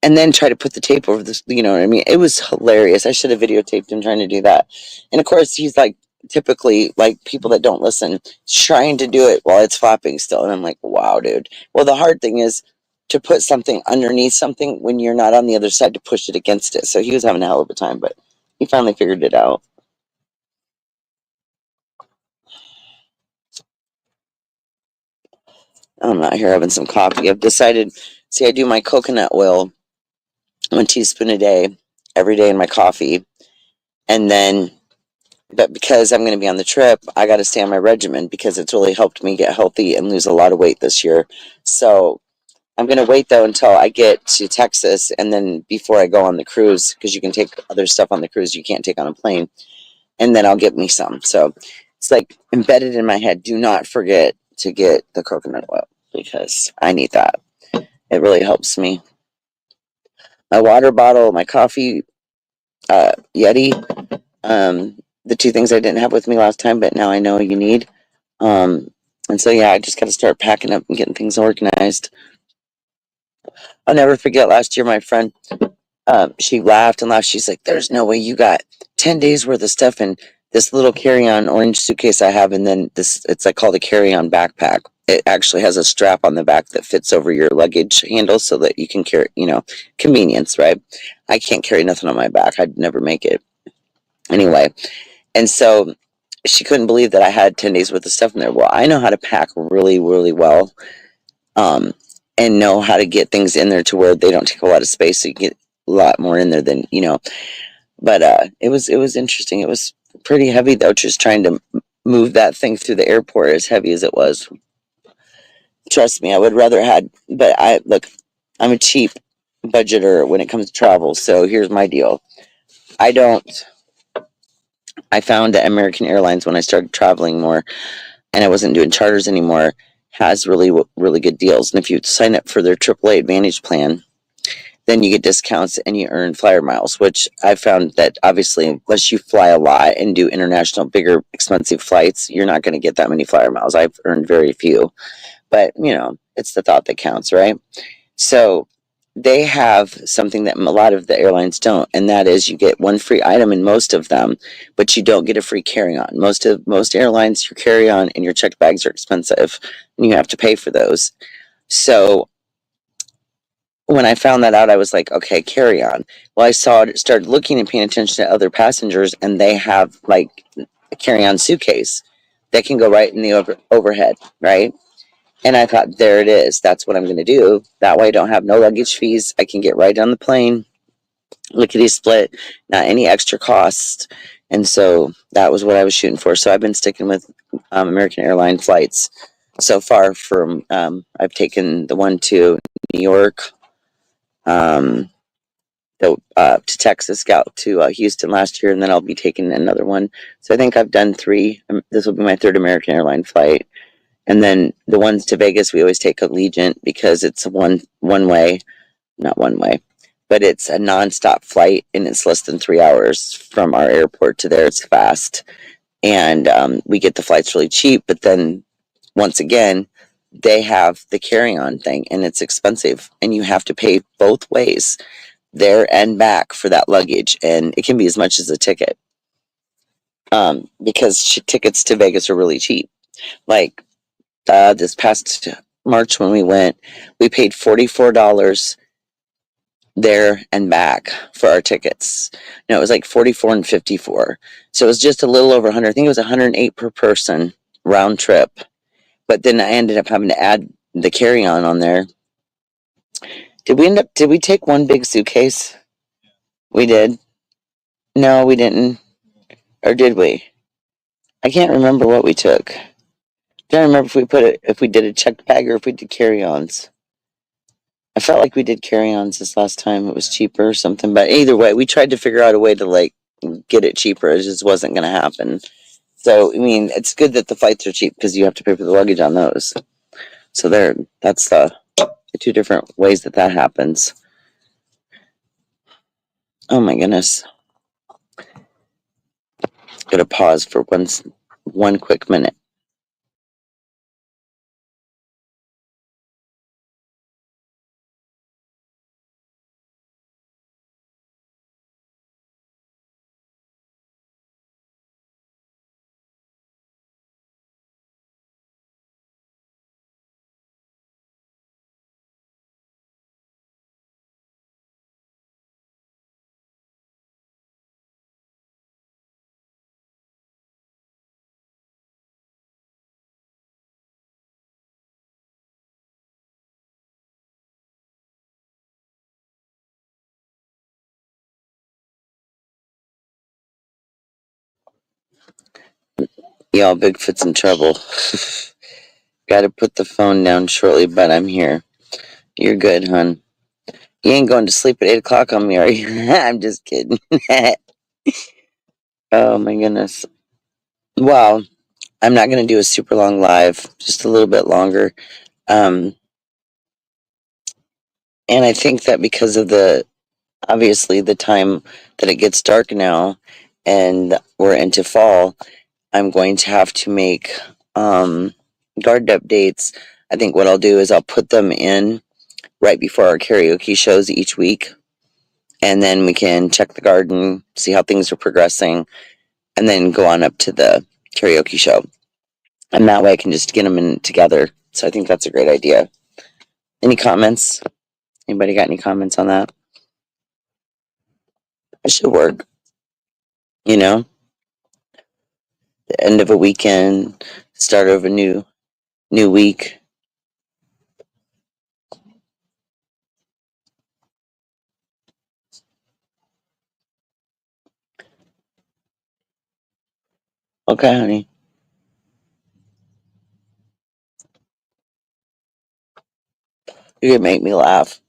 [SPEAKER 1] and then try to put the tape over this. You know what I mean? It was hilarious. I should have videotaped him trying to do that. And of course, he's like, typically like people that don't listen, trying to do it while it's flapping still. And I'm like, wow, dude. Well, the hard thing is to put something underneath something when you're not on the other side to push it against it. So he was having a hell of a time, but he finally figured it out. I'm not here having some coffee. I've decided, see, I do my coconut oil, 1 teaspoon a day, every day in my coffee. And then, but because I'm going to be on the trip, I got to stay on my regimen because it's really helped me get healthy and lose a lot of weight this year. So I'm going to wait though until I get to Texas, and then before I go on the cruise, because you can take other stuff on the cruise you can't take on a plane, and then I'll get me some. So it's like embedded in my head, do not forget to get the coconut oil because I need that. It really helps me. My water bottle, my coffee, Yeti, the 2 things I didn't have with me last time, but now I know you need. And so, yeah, I just got to start packing up and getting things organized. I'll never forget last year, my friend, she laughed and laughed. She's like, "There's no way you got 10 days worth of stuff in this little carry-on orange suitcase I have, and then this, it's like called a carry-on backpack." it actually has a strap on the back that fits over your luggage handle so that you can carry, convenience, right? I can't carry nothing on my back. I'd never make it. Anyway, and so she couldn't believe that I had 10 days worth of stuff in there. Well, I know how to pack really, really well, um, and know how to get things in there to where they don't take a lot of space. So you get a lot more in there than, but it was interesting. It was pretty heavy though, just trying to move that thing through the airport as heavy as it was. Trust me, I would rather had, but I'm a cheap budgeter when it comes to travel. So here's my deal. I found that American Airlines, when I started traveling more and I wasn't doing charters anymore, has really, really good deals. And if you sign up for their AAA Advantage plan, then you get discounts and you earn flyer miles, which I found that obviously, unless you fly a lot and do international, bigger, expensive flights, you're not going to get that many flyer miles. I've earned very few. But, it's the thought that counts, right? So they have something that a lot of the airlines don't, and that is you get one free item in most of them, but you don't get a free carry-on. Most airlines, your carry-on and your checked bags are expensive, and you have to pay for those. So when I found that out, I was like, okay, carry-on. Well, I started looking and paying attention to other passengers, and they have like a carry-on suitcase that can go right in the overhead, right? And I thought, there it is. That's what I'm going to do. That way I don't have no luggage fees. I can get right on the plane, lickety split, not any extra costs. And so that was what I was shooting for. So I've been sticking with American Airline flights so far. I've taken the one to New York, to Texas, got to Houston last year, and then I'll be taking another one. So I think I've done 3. This will be my 3rd American Airline flight. And then the ones to Vegas, we always take Allegiant because it's one way, not one way, but it's a nonstop flight, and it's less than 3 hours from our airport to there. It's fast, and we get the flights really cheap. But then, once again, they have the carry-on thing, and it's expensive, and you have to pay both ways, there and back, for that luggage, and it can be as much as a ticket, because tickets to Vegas are really cheap. Like, this past March when we went, we paid $44 there and back for our tickets. No, it was like 44 and 54. So it was just a little over 100. I think it was 108 per person round trip. But then I ended up having to add the carry-on on there. Did we take one big suitcase? We did. No, we didn't. Or did we? I can't remember what we took. I don't remember if we did a checked bag or if we did carry-ons. I felt like we did carry-ons this last time. It was cheaper or something. But either way, we tried to figure out a way to get it cheaper. It just wasn't going to happen. So, I mean, it's good that the flights are cheap because you have to pay for the luggage on those. So that's the 2 different ways that happens. Oh my goodness. Gotta pause for one quick minute. Y'all, Bigfoot's in trouble. Gotta put the phone down shortly, but I'm here. You're good, hun. You ain't going to sleep at 8 o'clock on me, are you? I'm just kidding. Oh my goodness. Wow. I'm not going to do a super long live, just a little bit longer. And I think that because of obviously the time that it gets dark now and we're into fall, I'm going to have to make garden updates. I think what I'll do is I'll put them in right before our karaoke shows each week. And then we can check the garden, see how things are progressing, and then go on up to the karaoke show. And that way I can just get them in together So I think that's a great idea. Any comments? Anybody got any comments on that? It should work. You know, the end of a weekend, start of a new week. Okay, honey. You can make me laugh.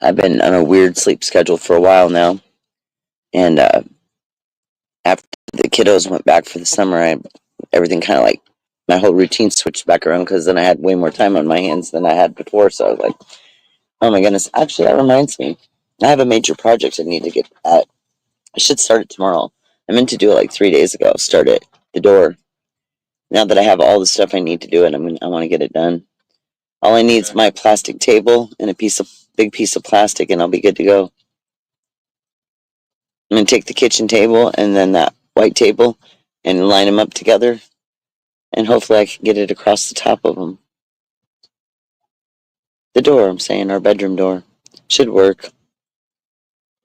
[SPEAKER 1] I've been on a weird sleep schedule for a while now, and after the kiddos went back for the summer, everything kind of like my whole routine switched back around because then I had way more time on my hands than I had before. So I was like, oh my goodness. Actually, that reminds me, I have a major project I need to get at. I should start it tomorrow. I meant to do it like 3 days ago. Start it, the door. Now that I have all the stuff I need to do it, I want to get it done. All I need is my plastic table and a big piece of plastic, and I'll be good to go. I'm gonna take the kitchen table and then that white table and line them up together, and hopefully I can get it across the top of them. The door, I'm saying, our bedroom door, should work.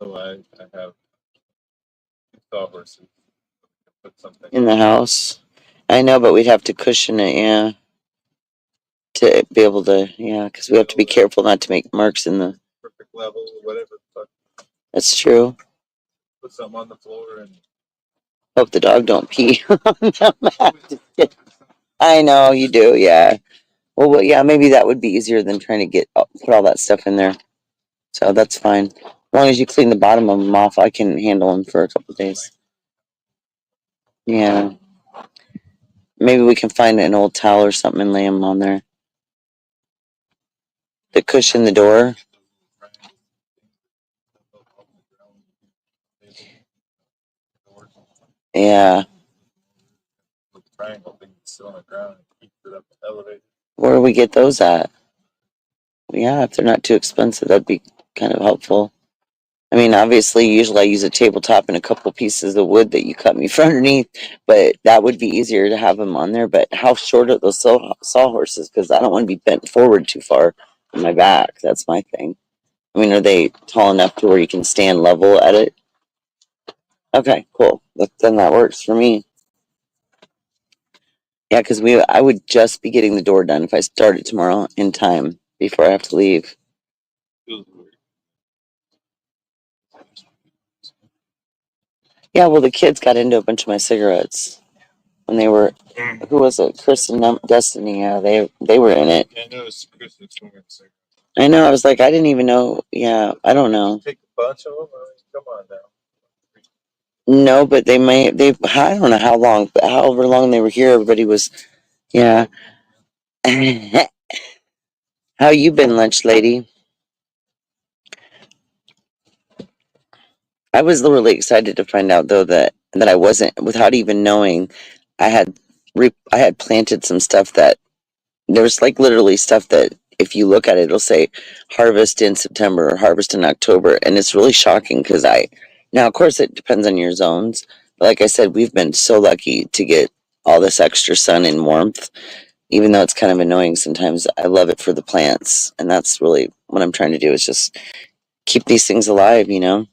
[SPEAKER 2] So I have sawhorses. Put something
[SPEAKER 1] in the house. I know, but we'd have to cushion it, yeah, to be able to, yeah, because we have to be careful not to make marks in the.
[SPEAKER 2] Perfect level, whatever.
[SPEAKER 1] That's true.
[SPEAKER 2] Put something on the floor and.
[SPEAKER 1] Hope the dog don't pee on the mat. I know you do, yeah. Well, yeah, maybe that would be easier than trying to put all that stuff in there. So that's fine. As long as you clean the bottom of them off, I can handle them for a couple of days. Yeah. Maybe we can find an old towel or something and lay them on there. To cushion the door. Yeah.
[SPEAKER 2] Triangle thing still on the ground and keeps it up elevated.
[SPEAKER 1] Where do we get those at? Yeah, if they're not too expensive, that'd be kind of helpful. I mean, obviously, usually I use a tabletop and a couple pieces of wood that you cut me from underneath, but that would be easier to have them on there. But how short are those sawhorses? Because I don't want to be bent forward too far on my back. That's my thing. I mean, are they tall enough to where you can stand level at it? Okay, cool. Then that works for me. Yeah, because I would just be getting the door done if I started tomorrow in time before I have to leave. Yeah, well, the kids got into a bunch of my cigarettes when they were. Who was it? Chris and Destiny. Yeah, they were in it.
[SPEAKER 2] Yeah, I noticed Chris was smoking cigarettes.
[SPEAKER 1] I know. I was like, I didn't even know. Yeah, I don't know.
[SPEAKER 2] Take a bunch of them. I mean, come on now.
[SPEAKER 1] No, but they may. I don't know how long, but however long they were here, everybody was. Yeah. How you been, lunch lady? I was really excited to find out though that I wasn't, without even knowing, I had I had planted some stuff that there was like literally stuff that if you look at it, it'll say harvest in September or harvest in October, and it's really shocking because now of course it depends on your zones, but like I said, we've been so lucky to get all this extra sun and warmth, even though it's kind of annoying sometimes. I love it for the plants, and that's really what I'm trying to do is just keep these things alive, you know.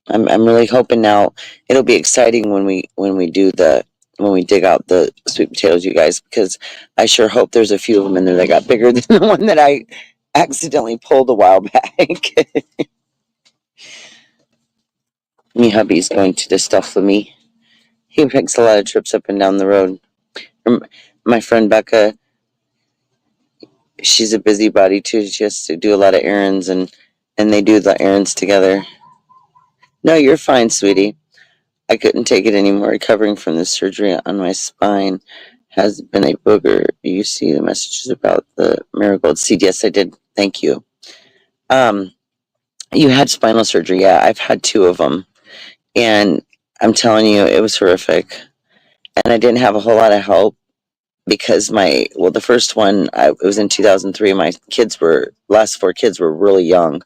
[SPEAKER 1] I'm really hoping now it'll be exciting when we dig out the sweet potatoes, you guys, because I sure hope there's a few of them in there that got bigger than the one that I accidentally pulled a while back. Me hubby's going to the stuff with me. He makes a lot of trips up and down the road. My friend Becca, she's a busybody too. She has to do a lot of errands, and they do the errands together. No, you're fine, sweetie. I couldn't take it anymore. Recovering from the surgery on my spine has been a booger. You see the messages about the marigold seed? Yes, I did. Thank you. You had spinal surgery. Yeah, I've had two of them, and I'm telling you, it was horrific. And I didn't have a whole lot of help because the first one, it was in 2003. My last four kids were really young,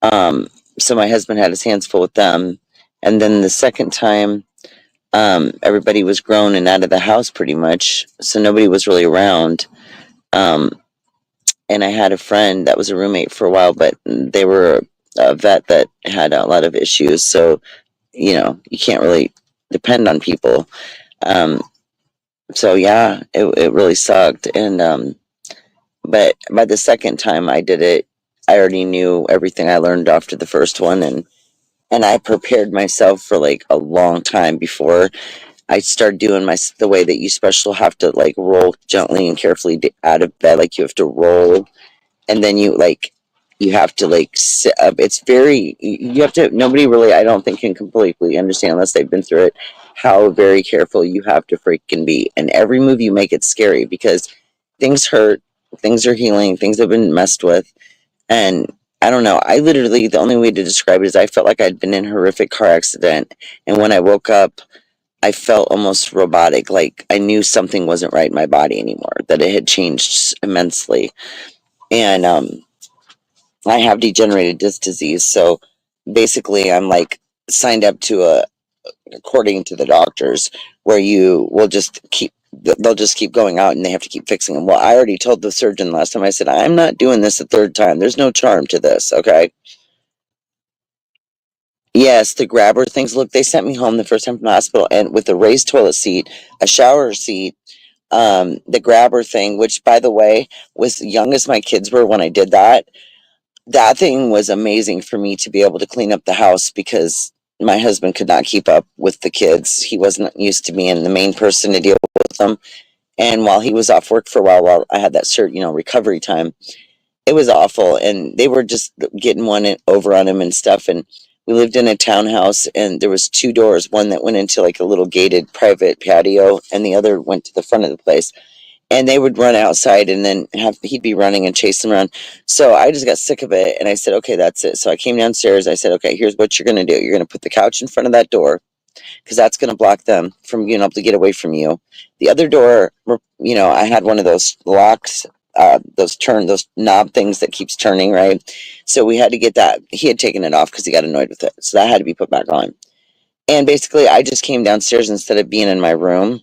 [SPEAKER 1] So my husband had his hands full with them. And then the second time, everybody was grown and out of the house pretty much, so nobody was really around. Um, and I had a friend that was a roommate for a while, but they were a vet that had a lot of issues, so you can't really depend on people. Um, so yeah, it really sucked. And but by the second time I did it, I already knew everything I learned after the first one, and I prepared myself for like a long time before I started doing the way that you special have to like roll gently and carefully out of bed. Like you have to roll, and then you have to like sit up. It's very you have to. Nobody really, I don't think, can completely understand unless they've been through it. How very careful you have to freaking be, and every move you make, it's scary because things hurt, things are healing, things have been messed with, and I don't know. I literally, the only way to describe it is I felt like I'd been in a horrific car accident, and when I woke up, I felt almost robotic, like I knew something wasn't right in my body anymore, that it had changed immensely. And I have degenerative disc disease, so basically I'm like signed up to according to the doctors, where you will just keep they'll just keep going out and they have to keep fixing them. Well, I already told the surgeon last time, I said, I'm not doing this a third time. There's no charm to this, okay? Yes, the grabber things. Look, they sent me home the first time from the hospital and with a raised toilet seat, a shower seat, the grabber thing, which by the way, was young as my kids were when I did that. That thing was amazing for me to be able to clean up the house because my husband could not keep up with the kids. He wasn't used to being the main person to deal with them. And while he was off work for a while I had that recovery time, it was awful. And they were just getting over on him and stuff. And we lived in a townhouse and there was two doors, one that went into like a little gated private patio and the other went to the front of the place, and they would run outside and then he'd be running and chasing them around. So I just got sick of it and I said, okay, that's it. So I came downstairs. I said, okay, here's what you're going to do. You're going to put the couch in front of that door because that's going to block them from being able to get away from you. The other door, I had one of those locks, those knob things that keeps turning, right? So we had to get that. He had taken it off because he got annoyed with it. So that had to be put back on. And basically I just came downstairs instead of being in my room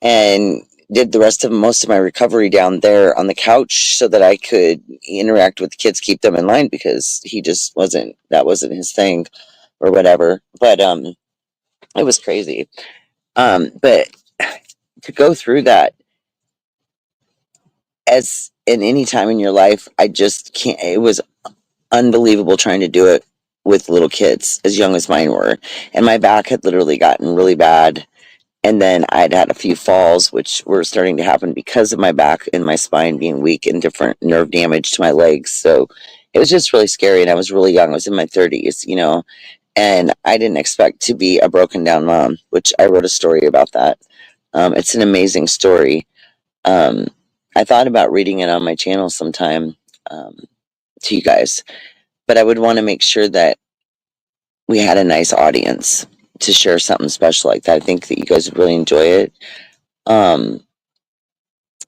[SPEAKER 1] and did the rest of most of my recovery down there on the couch so that I could interact with the kids, keep them in line because he just wasn't his thing or whatever. But it was crazy. But to go through that as in any time in your life, I just can't. It was unbelievable trying to do it with little kids as young as mine were, and my back had literally gotten really bad. And then I'd had a few falls, which were starting to happen because of my back and my spine being weak and different nerve damage to my legs. So it was just really scary. And I was really young. I was in my 30s, and I didn't expect to be a broken down mom, which I wrote a story about that. It's an amazing story. Um, I thought about reading it on my channel sometime um, to you guys, but I would want to make sure that we had a nice audience to share something special like that. I think that you guys would really enjoy it. Um,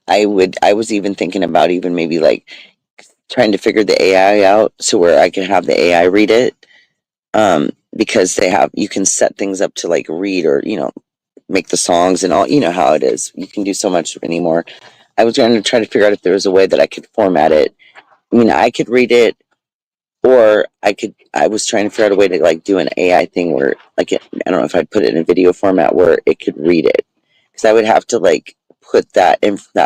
[SPEAKER 1] I was even thinking about even maybe like trying to figure the AI out so where I could have the AI read it. Because you can set things up to like read or, make the songs and all, how it is. You can do so much anymore. I was going to try to figure out if there was a way that I could format it. I mean, I could read it, or I was trying to figure out a way to like do an AI thing where like, I don't know if I'd put it in a video format where it could read it. Because I would have to like put that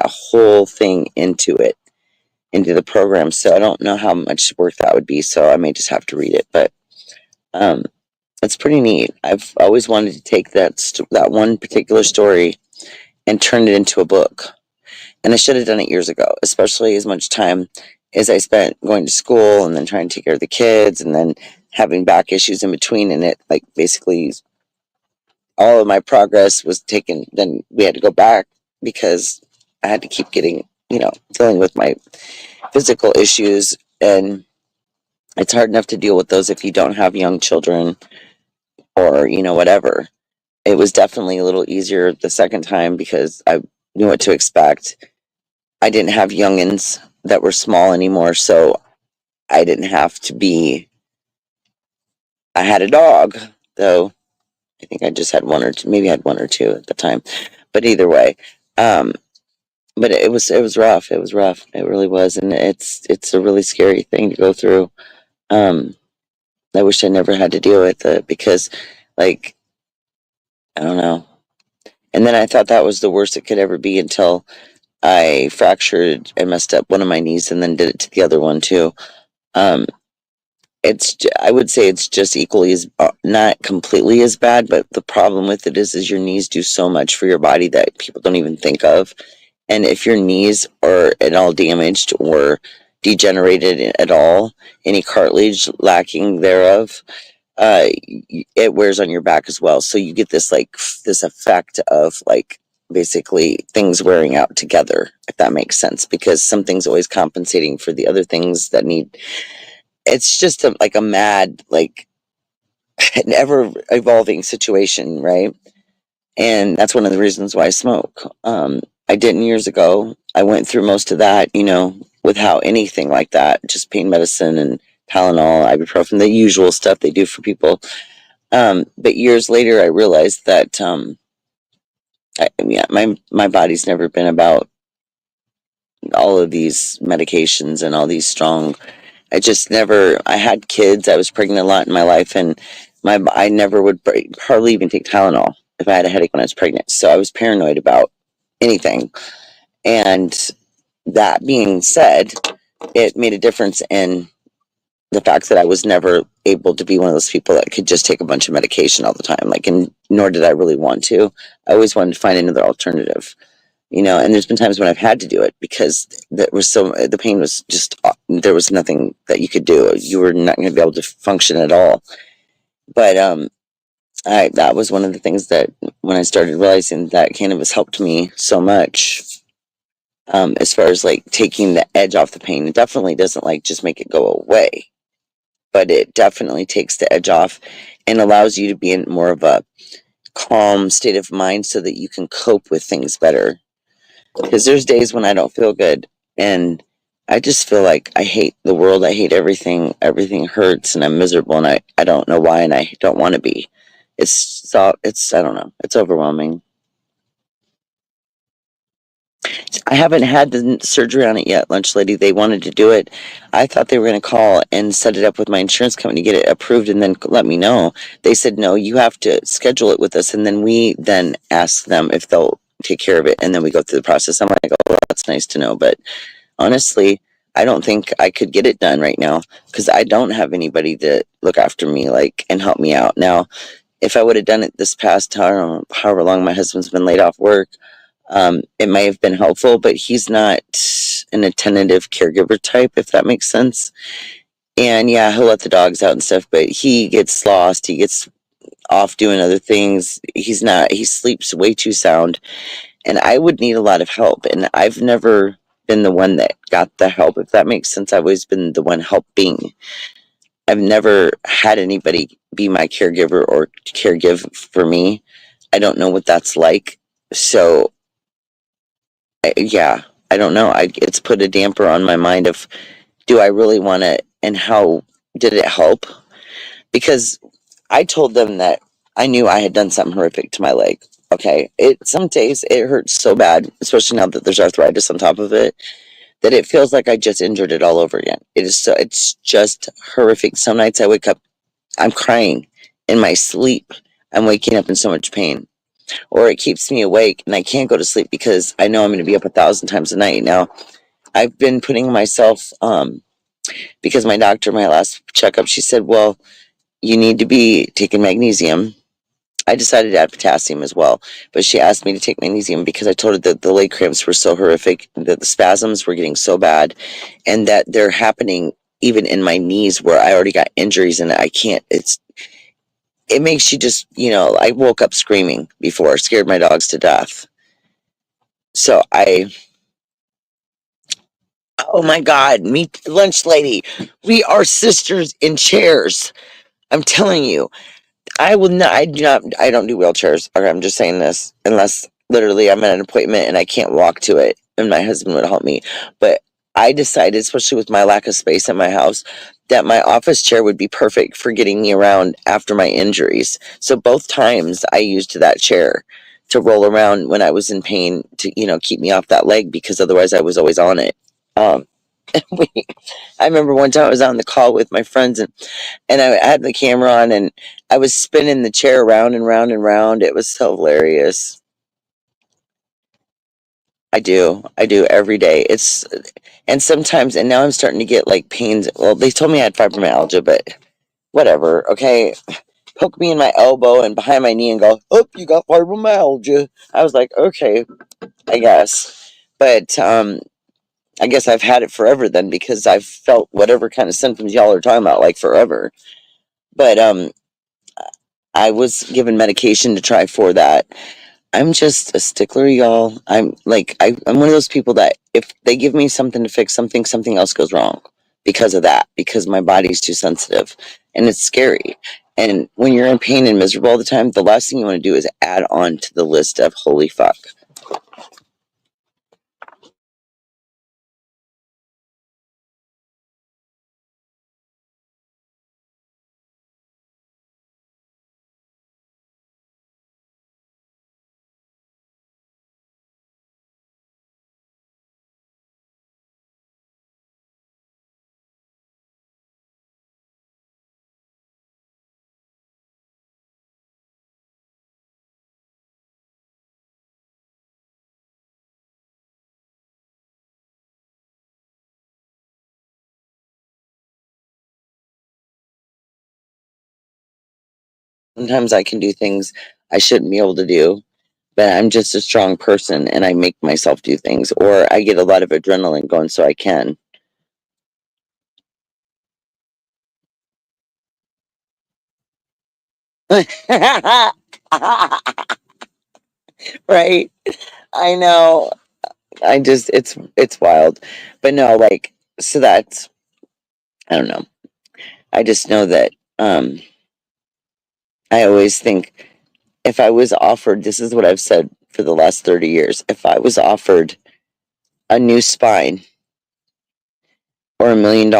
[SPEAKER 1] whole thing into the program. So I don't know how much work that would be. So I may just have to read it, but um, it's pretty neat. I've always wanted to take that one particular story and turn it into a book, and I should have done it years ago. Especially as much time as I spent going to school and then trying to take care of the kids and then having back issues in between, and it like basically all of my progress was taken. Then we had to go back because I had to keep getting, dealing with my physical issues. And it's hard enough to deal with those if you don't have young children or, whatever. It was definitely a little easier the second time because I knew what to expect. I didn't have youngins that were small anymore, so I didn't have to be I had a dog, though. I think I just had one or two, maybe I had one or two at the time. But either way, um, but it was rough. It was rough. It really was, and it's a really scary thing to go through. Um, I wish I never had to deal with it because, like, I don't know. And then I thought that was the worst it could ever be until I fractured and messed up one of my knees, and then did it to the other one too. Um, I would say it's just equally as not completely as bad, but the problem with it is your knees do so much for your body that people don't even think of. And if your knees are at all damaged or degenerated at all, any cartilage lacking thereof, it wears on your back as well. So you get this this effect of like basically things wearing out together, if that makes sense, because something's always compensating for the other things that need. It's just like a mad, like an ever evolving situation, right? And that's one of the reasons why I smoke. I didn't years ago. I went through most of that, without anything like that, just pain medicine and Tylenol, ibuprofen, the usual stuff they do for people. But years later, I realized that yeah, my body's never been about all of these medications and all these strong. I just never. I had kids. I was pregnant a lot in my life, and I never would hardly even take Tylenol if I had a headache when I was pregnant. So I was paranoid about anything. And that being said, it made a difference in the fact that I was never able to be one of those people that could just take a bunch of medication all the time. Like, and nor did I really want to. I always wanted to find another alternative, and there's been times when I've had to do it because the pain was just, there was nothing that you could do. You were not going to be able to function at all. But that was one of the things that when I started realizing that cannabis helped me so much, as far as like taking the edge off the pain. It definitely doesn't like just make it go away, but it definitely takes the edge off and allows you to be in more of a calm state of mind so that you can cope with things better. Because there's days when I don't feel good and I just feel like I hate the world. I hate everything. Everything hurts and I'm miserable and I don't know why and I don't want to be. I don't know. It's overwhelming. I haven't had the surgery on it yet, lunch lady. They wanted to do it. I thought they were going to call and set it up with my insurance company, get it approved, and then let me know. They said, no, you have to schedule it with us. And then we then ask them if they'll take care of it. And then we go through the process. I'm like, oh, well, that's nice to know. But honestly, I don't think I could get it done right now because I don't have anybody to look after me, and help me out. Now, if I would have done it this past however long my husband's been laid off work, it may have been helpful, but he's not an attentive caregiver type, if that makes sense. And yeah, he'll let the dogs out and stuff, but he gets lost. He gets off doing other things. He sleeps way too sound. And I would need a lot of help. And I've never been the one that got the help, if that makes sense. I've always been the one helping. I've never had anybody be my caregiver or caregive for me. I don't know what that's like. So yeah, I don't know. It's put a damper on my mind of, do I really want to, and how did it help? Because I told them that I knew I had done something horrific to my leg. Okay, some days it hurts so bad, especially now that there's arthritis on top of it, that it feels like I just injured it all over again. It's just horrific. Some nights I wake up, I'm crying in my sleep. I'm waking up in so much pain, or it keeps me awake and I can't go to sleep because I know I'm going to be up 1,000 times a night. Now, I've been putting myself, because my doctor, my last checkup, she said, well, you need to be taking magnesium. I decided to add potassium as well, but she asked me to take magnesium because I told her that the leg cramps were so horrific, that the spasms were getting so bad, and that they're happening even in my knees where I already got injuries and I can't, it makes you just, I woke up screaming before, scared my dogs to death. So oh my God, meet lunch lady. We are sisters in chairs. I'm telling you, I will not, I don't do wheelchairs. Okay, I'm just saying this, unless literally I'm at an appointment and I can't walk to it and my husband would help me. But I decided, especially with my lack of space in my house, that my office chair would be perfect for getting me around after my injuries. So both times I used that chair to roll around when I was in pain to, keep me off that leg, because otherwise I was always on it. Um, I remember one time I was on the call with my friends, and I had the camera on, and I was spinning the chair around and round and round. It was so hilarious. I do every day. And sometimes, and now I'm starting to get like pains. Well, they told me I had fibromyalgia, but whatever. Okay, poke me in my elbow and behind my knee and go, "Oh, you got fibromyalgia." I was like, okay, I guess, but I guess I've had it forever then, because I've felt whatever kind of symptoms y'all are talking about like forever. But I was given medication to try for that. I'm just a stickler, y'all. I'm one of those people that if they give me something to fix something, something else goes wrong because of that, because my body's too sensitive, and it's scary. And when you're in pain and miserable all the time, the last thing you want to do is add on to the list of holy fuck. Sometimes I can do things I shouldn't be able to do, but I'm just a strong person and I make myself do things, or I get a lot of adrenaline going so I can. Right? I know. It's wild. But no, like, so that's, I don't know. I just know that I always think, if I was offered, this is what I've said for the last 30 years, if I was offered a new spine or $1 million,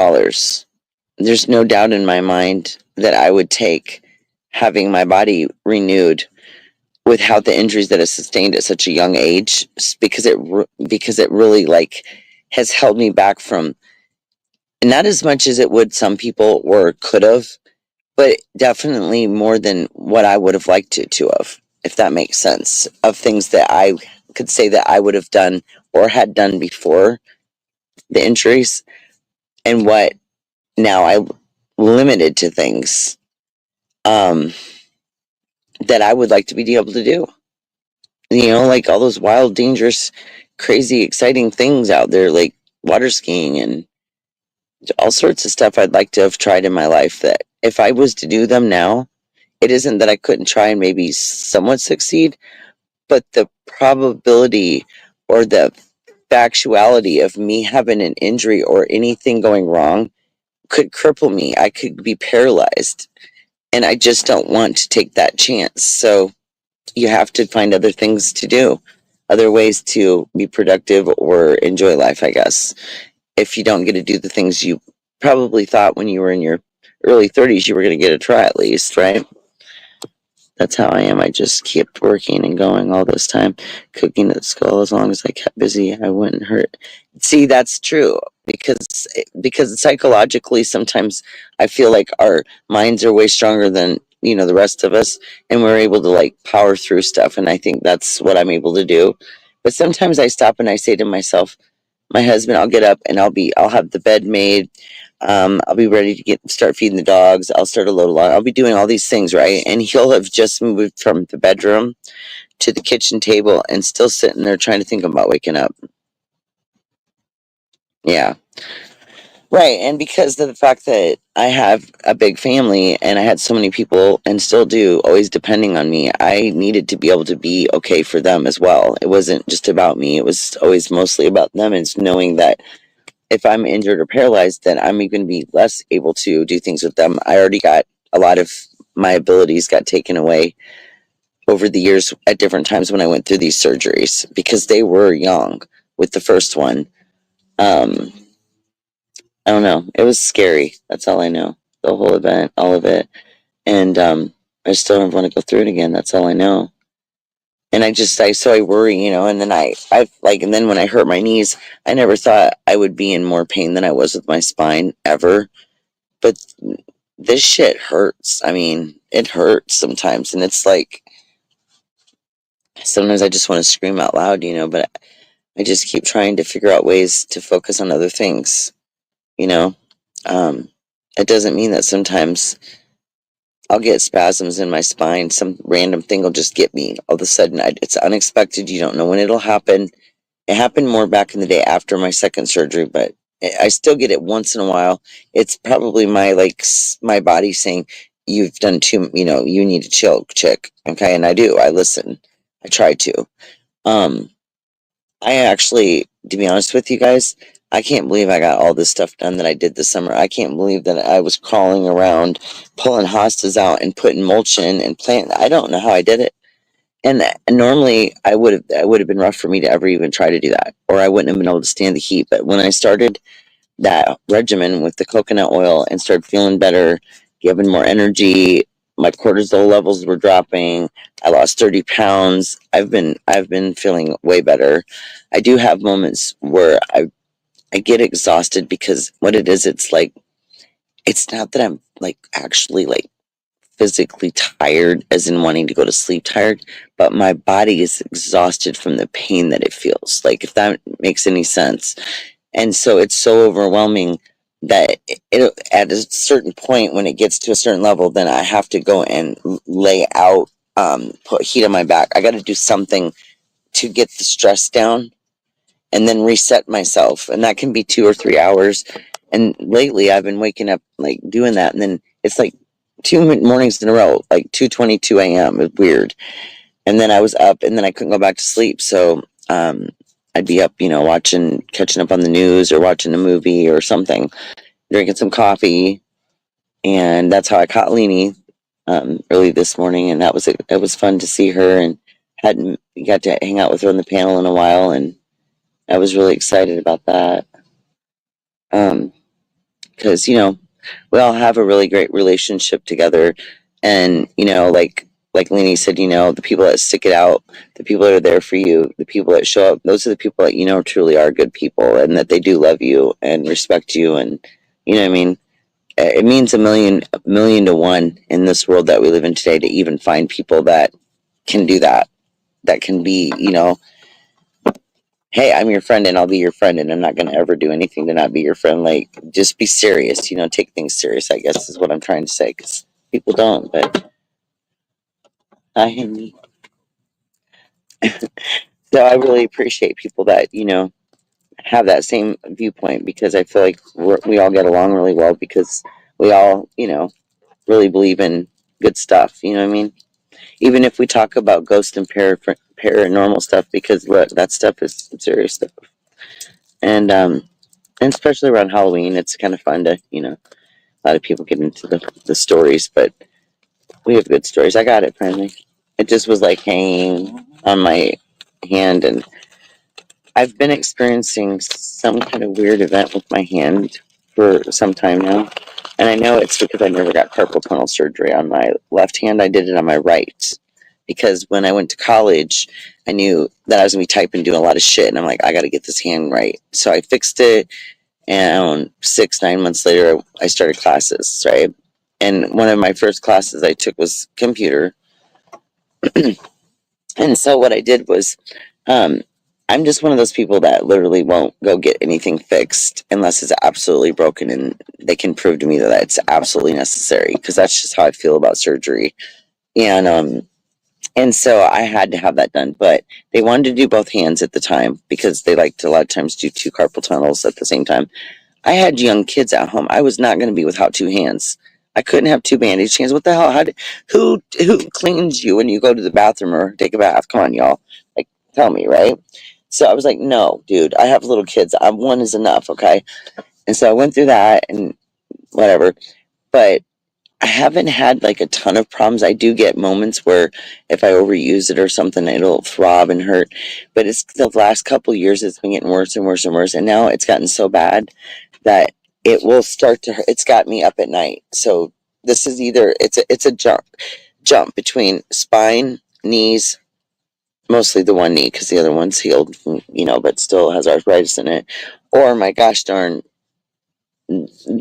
[SPEAKER 1] there's no doubt in my mind that I would take having my body renewed without the injuries that I sustained at such a young age, because it really like has held me back from, not as much as it would some people or could have, but definitely more than what I would have liked to have, if that makes sense, of things that I could say that I would have done or had done before the injuries, and what now I limited to things um, that I would like to be able to do. Like all those wild, dangerous, crazy, exciting things out there, like water skiing and all sorts of stuff I'd like to have tried in my life, that if I was to do them now, it isn't that I couldn't try and maybe somewhat succeed, but the probability or the factuality of me having an injury or anything going wrong could cripple me. I could be paralyzed. And I just don't want to take that chance. So you have to find other things to do, other ways to be productive or enjoy life, I guess. If you don't get to do the things you probably thought when you were in your early 30s you were going to get a try at least, right? That's how I am. I just kept working and going all this time, cooking at school. As long as I kept busy, I wouldn't hurt. See, that's true, because psychologically, sometimes I feel like our minds are way stronger than the rest of us, and we're able to like power through stuff. And I think that's what I'm able to do. But sometimes I stop and I say to myself, my husband, I'll get up and I'll have the bed made. I'll be ready to start feeding the dogs. I'll start a load of laundry. I'll be doing all these things, right? And he'll have just moved from the bedroom to the kitchen table and still sitting there trying to think about waking up. Yeah. Right. And because of the fact that I have a big family and I had so many people, and still do, always depending on me, I needed to be able to be okay for them as well. It wasn't just about me. It was always mostly about them. And it's knowing that if I'm injured or paralyzed, then I'm going to be less able to do things with them. I already got a lot of my abilities got taken away over the years at different times when I went through these surgeries, because they were young with the first one. Um, I don't know. It was scary. That's all I know. The whole event, all of it. And I still don't want to go through it again. That's all I know. And I worry, and then and then when I hurt my knees, I never thought I would be in more pain than I was with my spine ever. But this shit hurts. I mean, it hurts sometimes. And it's like, sometimes I just want to scream out loud, but I just keep trying to figure out ways to focus on other things, you know? Um, it doesn't mean that sometimes I'll get spasms in my spine. Some random thing will just get me. All of a sudden, it's unexpected. You don't know when it'll happen. It happened more back in the day after my second surgery, but I still get it once in a while. It's probably my body saying, "You've done too. You need to chill, chick." Okay, and I do. I listen. I try to. Um, I actually, to be honest with you guys, I can't believe I got all this stuff done that I did this summer. I can't believe that I was crawling around, pulling hostas out and putting mulch in and planting. I don't know how I did it. And normally I would have been rough for me to ever even try to do that, or I wouldn't have been able to stand the heat. But when I started that regimen with the coconut oil and started feeling better, giving more energy, my cortisol levels were dropping. I lost 30 pounds. I've been feeling way better. I do have moments where I get exhausted because what it is, it's like, it's not that I'm like actually like physically tired, as in wanting to go to sleep tired, but my body is exhausted from the pain that it feels. Like, if that makes any sense. And so it's so overwhelming that at a certain point, when it gets to a certain level, then I have to go and lay out, put heat on my back. I got to do something to get the stress down and then reset myself. And that can be 2 or 3 hours. And lately I've been waking up like doing that. And then it's like 2 mornings in a row, like 2:22 a.m. It's weird. And then I was up and then I couldn't go back to sleep. So, I'd be up, catching up on the news or watching a movie or something, drinking some coffee. And that's how I caught Leanie, early this morning. And it was fun to see her, and hadn't got to hang out with her on the panel in a while. And I was really excited about that. Because, we all have a really great relationship together. And, like Leanie said, the people that stick it out, the people that are there for you, the people that show up, those are the people that, truly are good people, and that they do love you and respect you. And, you know what I mean? It means a million to one in this world that we live in today to even find people that can do that, that can be, hey, I'm your friend and I'll be your friend, and I'm not going to ever do anything to not be your friend. Like, just be serious, take things serious, I guess is what I'm trying to say, because people don't. But I, so I really appreciate people that, have that same viewpoint, because I feel like we all get along really well, because we all, really believe in good stuff. You know what I mean? Even if we talk about ghost and paranormal stuff, because look, that stuff is serious stuff. And especially around Halloween, it's kind of fun to, a lot of people get into the stories, but we have good stories. I got it finally. It just was like hanging on my hand, and I've been experiencing some kind of weird event with my hand for some time now. And I know it's because I never got carpal tunnel surgery on my left hand. I did it on my right. Because when I went to college, I knew that I was going to be typing, doing a lot of shit. And I'm like, I got to get this hand right. So I fixed it. And 6-9 months later, I started classes, right? And one of my first classes I took was computer. And so what I did was, um, I'm just one of those people that literally won't go get anything fixed unless it's absolutely broken and they can prove to me that it's absolutely necessary, because that's just how I feel about surgery. And so I had to have that done, but they wanted to do both hands at the time, because they like to a lot of times do 2 carpal tunnels at the same time. I had young kids at home. I was not going to be without 2 hands. I couldn't have 2 bandage hands. What the hell? Who cleans you when you go to the bathroom or take a bath? Come on, y'all. Like, tell me, right? So I was like, no, dude, I have little kids. One is enough, okay? And so I went through that and whatever. But I haven't had like a ton of problems. I do get moments where if I overuse it or something, it'll throb and hurt. But it's the last couple of years, it's been getting worse and worse and worse. And now it's gotten so bad that it will start to hurt. It's got me up at night. So this is either it's a jump between spine, knees, mostly the one knee because the other one's healed, but still has arthritis in it, or my gosh darn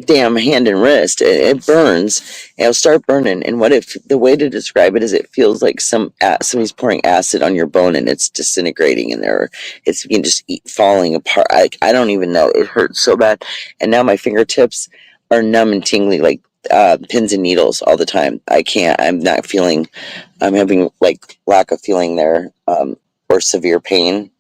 [SPEAKER 1] damn hand and wrist. It burns. It'll start burning, and the way to describe it is it feels like somebody's pouring acid on your bone and it's disintegrating in there. It's, you can just falling apart. I don't even know, it hurts so bad. And now my fingertips are numb and tingly like pins and needles all the time. I'm having like lack of feeling there, or severe pain.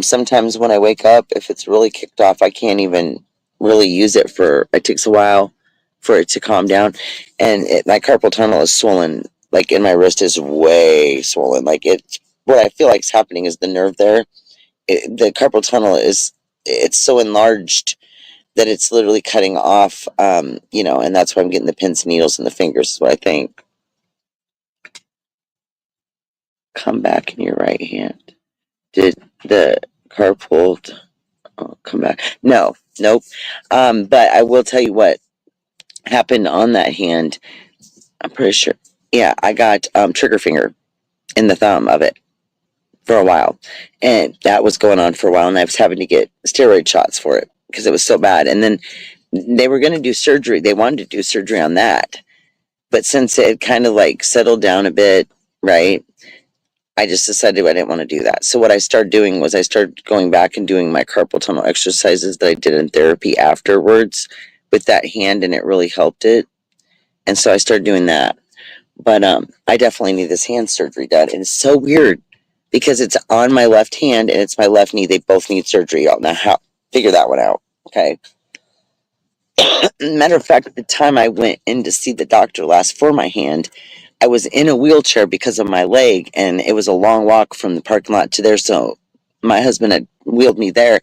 [SPEAKER 1] Sometimes when I wake up, if it's really kicked off, I can't even really use it it takes a while for it to calm down. And my carpal tunnel is swollen, like in my wrist is way swollen. What I feel like is happening is the nerve there. The carpal tunnel it's so enlarged that it's literally cutting off, and that's why I'm getting the pins and needles in the fingers, is what I think. Come back in your right hand. Did the carpal come back? No, nope. But I will tell you what happened on that hand. I'm pretty sure. Yeah, I got trigger finger in the thumb of it for a while, and that was going on for a while, and I was having to get steroid shots for it because it was so bad. And then they were going to do surgery. They wanted to do surgery on that, but since it had kind of like settled down a bit, right? I just decided I didn't want to do that. So what I started doing was I started going back and doing my carpal tunnel exercises that I did in therapy afterwards with that hand, and it really helped it. And so I started doing that. But I definitely need this hand surgery done. And it's so weird because it's on my left hand and it's my left knee. They both need surgery. Now, how figure that one out? Okay. Matter of fact, the time I went in to see the doctor last for my hand, I was in a wheelchair because of my leg, and it was a long walk from the parking lot to there. So my husband had wheeled me there.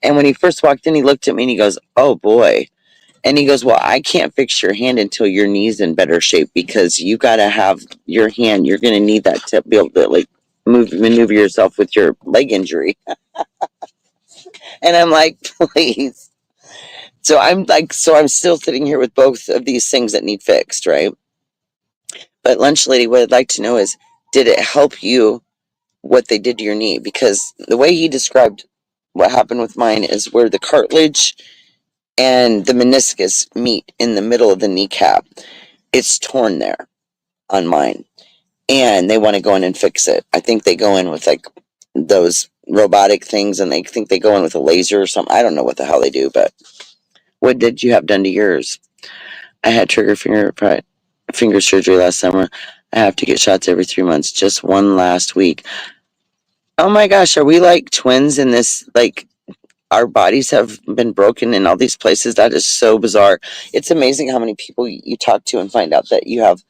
[SPEAKER 1] And when he first walked in, he looked at me and he goes, "Oh boy." And he goes, "Well, I can't fix your hand until your knee's in better shape because you got to have your hand. You're going to need that to be able to like maneuver yourself with your leg injury." And I'm like, please. So I'm still sitting here with both of these things that need fixed, right? But lunch lady, what I'd like to know is, did it help you what they did to your knee? Because the way he described what happened with mine is where the cartilage and the meniscus meet in the middle of the kneecap. It's torn there on mine, and they want to go in and fix it. I think they go in with like those robotic things, and they think they go in with a laser or something. I don't know what the hell they do, but what did you have done to yours? I had finger surgery last summer. I have to get shots every 3 months. Just one last week. Oh my gosh, are we like twins in this? Like, our bodies have been broken in all these places. That is so bizarre. It's amazing how many people you talk to and find out that you have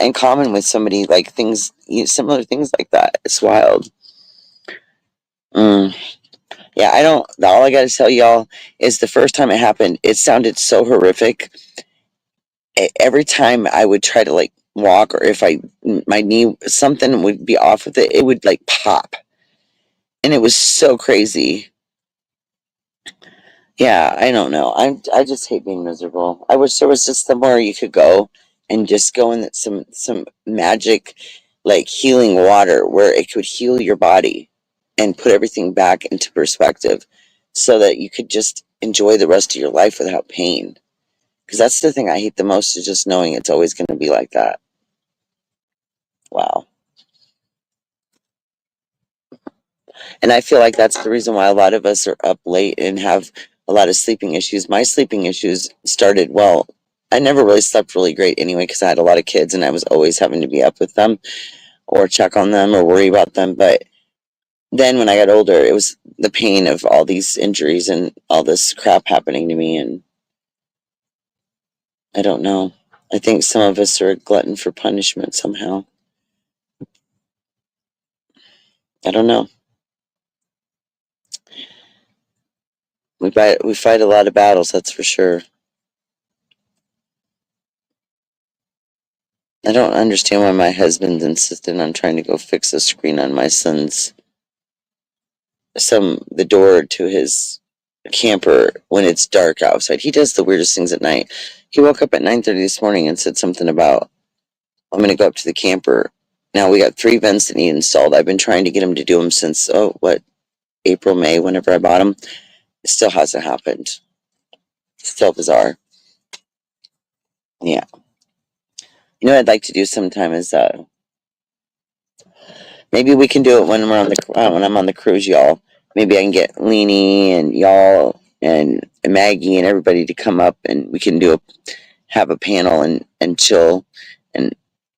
[SPEAKER 1] in common with somebody, like things, similar things like that. It's wild. Yeah, I don't. All I got to tell y'all is the first time it happened, it sounded so horrific. Every time I would try to like walk, or if my knee, something would be off with it, it would like pop, and it was so crazy. Yeah, I don't know. I just hate being miserable. I wish there was just somewhere you could go and just go in some magic, like healing water where it could heal your body and put everything back into perspective so that you could just enjoy the rest of your life without pain. Because that's the thing I hate the most, is just knowing it's always going to be like that. Wow. And I feel like that's the reason why a lot of us are up late and have a lot of sleeping issues. My sleeping issues started, well, I never really slept really great anyway because I had a lot of kids and I was always having to be up with them or check on them or worry about them. But then when I got older, it was the pain of all these injuries and all this crap happening to me. And I don't know. I think some of us are a glutton for punishment somehow. I don't know. We fight a lot of battles, that's for sure. I don't understand why my husband insisted on trying to go fix the screen on my son's the door to his camper when it's dark outside. He does the weirdest things at night. He woke up at 9:30 this morning and said something about, I'm going to go up to the camper. Now we got 3 vents that need installed. I've been trying to get him to do them since, April, May, whenever I bought them. It still hasn't happened. Still bizarre. Yeah. You know what I'd like to do sometime is maybe we can do it when we're on when I'm on the cruise, y'all. Maybe I can get Leanie and y'all and Maggie and everybody to come up, and we can have a panel and chill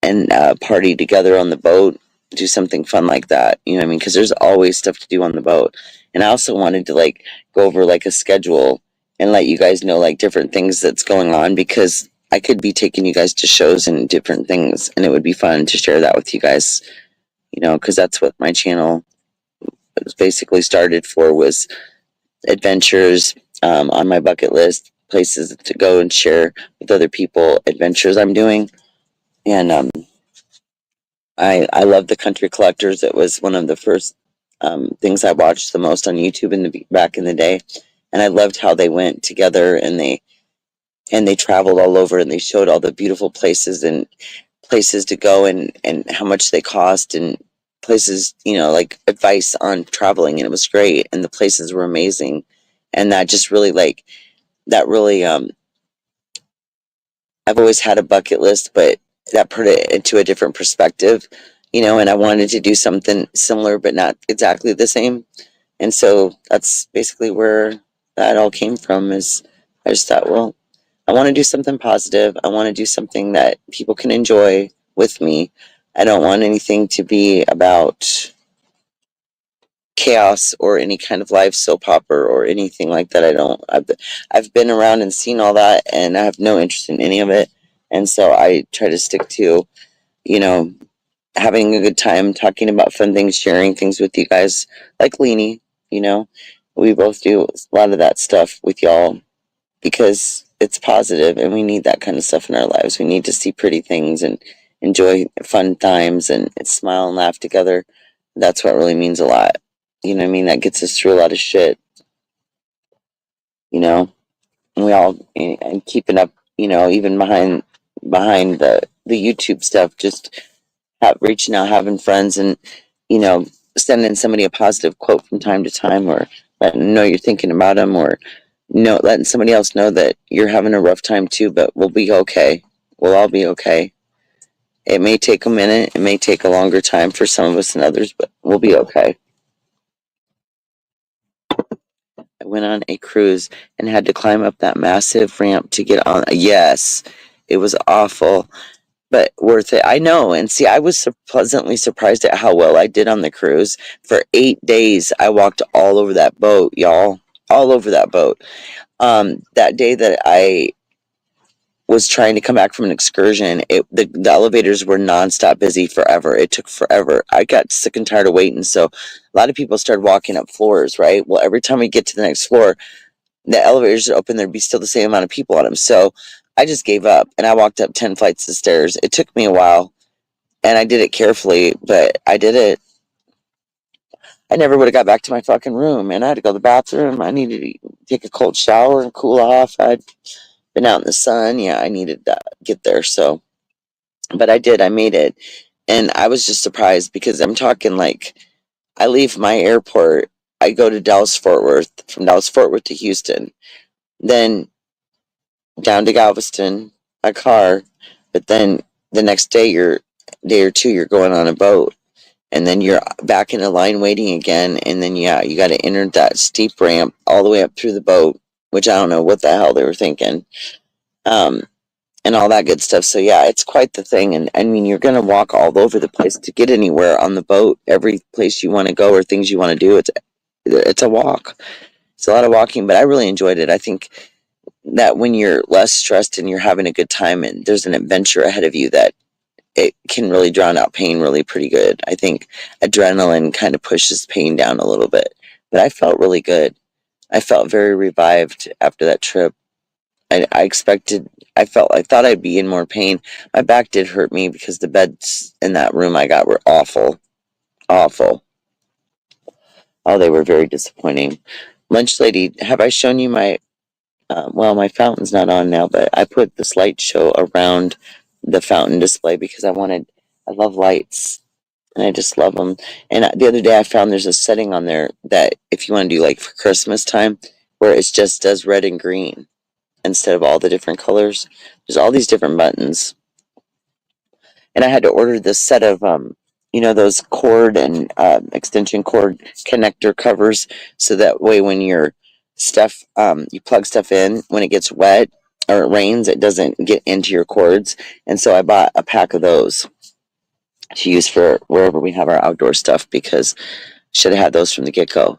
[SPEAKER 1] and party together on the boat. Do something fun like that. You know what I mean? Because there's always stuff to do on the boat. And I also wanted to go over a schedule and let you guys know different things that's going on, because I could be taking you guys to shows and different things, and it would be fun to share that with you guys. Because that's what my channel was basically started for, was adventures on my bucket list, places to go and share with other people, adventures I'm doing. And I love the Country Collectors. It was one of the first things I watched the most on YouTube back in the day, and I loved how they went together and they traveled all over, and they showed all the beautiful places and places to go, and how much they cost, and places, advice on traveling, and it was great, and the places were amazing, and that just really that really I've always had a bucket list, but that put it into a different perspective, and I wanted to do something similar but not exactly the same. And so that's basically where that all came from. Is I just thought, well, I want to do something positive. I want to do something that people can enjoy with me. I don't want anything to be about chaos or any kind of live soap opera or anything like that. I've been around and seen all that, and I have no interest in any of it. And so I try to stick to, you know, having a good time, talking about fun things, sharing things with you guys, like Leanie. You know, we both do a lot of that stuff with y'all because it's positive, and we need that kind of stuff in our lives. We need to see pretty things and enjoy fun times and smile and laugh together. That's what really means a lot. You know what I mean? That gets us through a lot of shit, you know? And we all, and keeping up, even behind the YouTube stuff, just reaching out, having friends, and, you know, sending somebody a positive quote from time to time, or letting them know you're thinking about them, or letting somebody else know that you're having a rough time too, but we'll be okay. We'll all be okay. It may take a minute. It may take a longer time for some of us than others, but we'll be okay. I went on a cruise and had to climb up that massive ramp to get on. Yes, it was awful, but worth it. I know. And see, I was pleasantly surprised at how well I did on the cruise. For 8 days, I walked all over that boat, y'all. All over that boat. That day that I was trying to come back from an excursion, the elevators were nonstop busy forever. It took forever. I got sick and tired of waiting, so a lot of people started walking up floors, right? Well, every time we get to the next floor, the elevators are open, there'd be still the same amount of people on them. So I just gave up, and I walked up 10 flights of stairs. It took me a while, and I did it carefully, but I did it. I never would have got back to my fucking room, and I had to go to the bathroom. I needed to take a cold shower and cool off. I'd been out in the sun. Yeah, I needed to get there. So, but I did. I made it, and I was just surprised, because I'm talking I leave my airport. I go to Dallas Fort Worth, from Dallas Fort Worth to Houston, then down to Galveston, a car, but then the next day, day or two, you're going on a boat, and then you're back in a line waiting again, and then you got to enter that steep ramp all the way up through the boat, which I don't know what the hell they were thinking. And all that good stuff. So yeah, it's quite the thing. And I mean, you're going to walk all over the place to get anywhere on the boat. Every place you want to go or things you want to do, it's a walk. It's a lot of walking, but I really enjoyed it. I think that when you're less stressed and you're having a good time and there's an adventure ahead of you, that it can really drown out pain really pretty good. I think adrenaline kind of pushes pain down a little bit, but I felt really good. I felt very revived after that trip. I thought I'd be in more pain. My back did hurt me because the beds in that room I got were awful. Awful. Oh, they were very disappointing. Lunch lady, have I shown you my, well, my fountain's not on now, but I put this light show around the fountain display because I love lights. And I just love them. And the other day I found there's a setting on there that if you want to do like for Christmas time, where it just does red and green instead of all the different colors. There's all these different buttons. And I had to order this set of, those cord and extension cord connector covers, so that way when your stuff, you plug stuff in, when it gets wet or it rains, it doesn't get into your cords. And so I bought a pack of those to use for wherever we have our outdoor stuff, because should have had those from the get-go.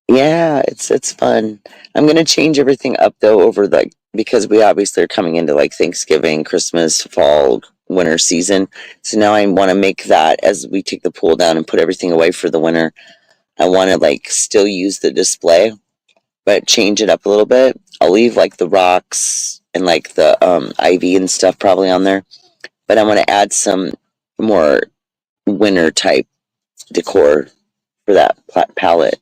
[SPEAKER 1] Yeah, it's fun. I'm gonna change everything up though over because we obviously are coming into like Thanksgiving, Christmas, fall, winter season. So now I want to make that, as we take the pool down and put everything away for the winter, I want to like still use the display, but change it up a little bit. I'll leave like the rocks and like the ivy and stuff probably on there, but I want to add some more winter type decor for that palette.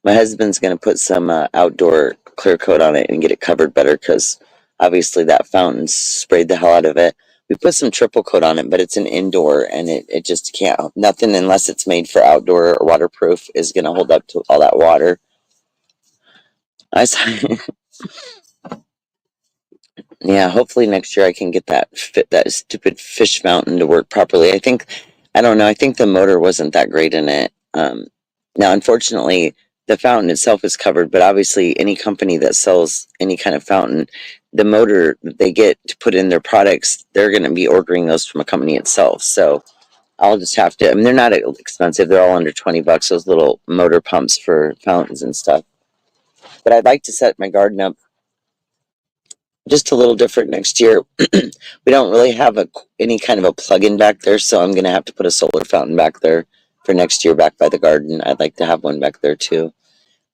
[SPEAKER 1] My husband's going to put some outdoor clear coat on it and get it covered better, because obviously that fountain sprayed the hell out of it. We put some triple coat on it, but it's an indoor, and it just can't, nothing unless it's made for outdoor or waterproof is going to hold up to all that water. I saw, yeah, hopefully next year I can get that stupid fish fountain to work properly. I don't know, I think the motor wasn't that great in it. Now, unfortunately, the fountain itself is covered, but obviously any company that sells any kind of fountain, the motor that they get to put in their products, they're going to be ordering those from a company itself. So I'll just have to, I mean, they're not expensive. They're all under $20, those little motor pumps for fountains and stuff. But I'd like to set my garden up just a little different next year. We don't really have any kind of a plug-in back there, so I'm going to have to put a solar fountain back there for next year back by the garden. I'd like to have one back there too.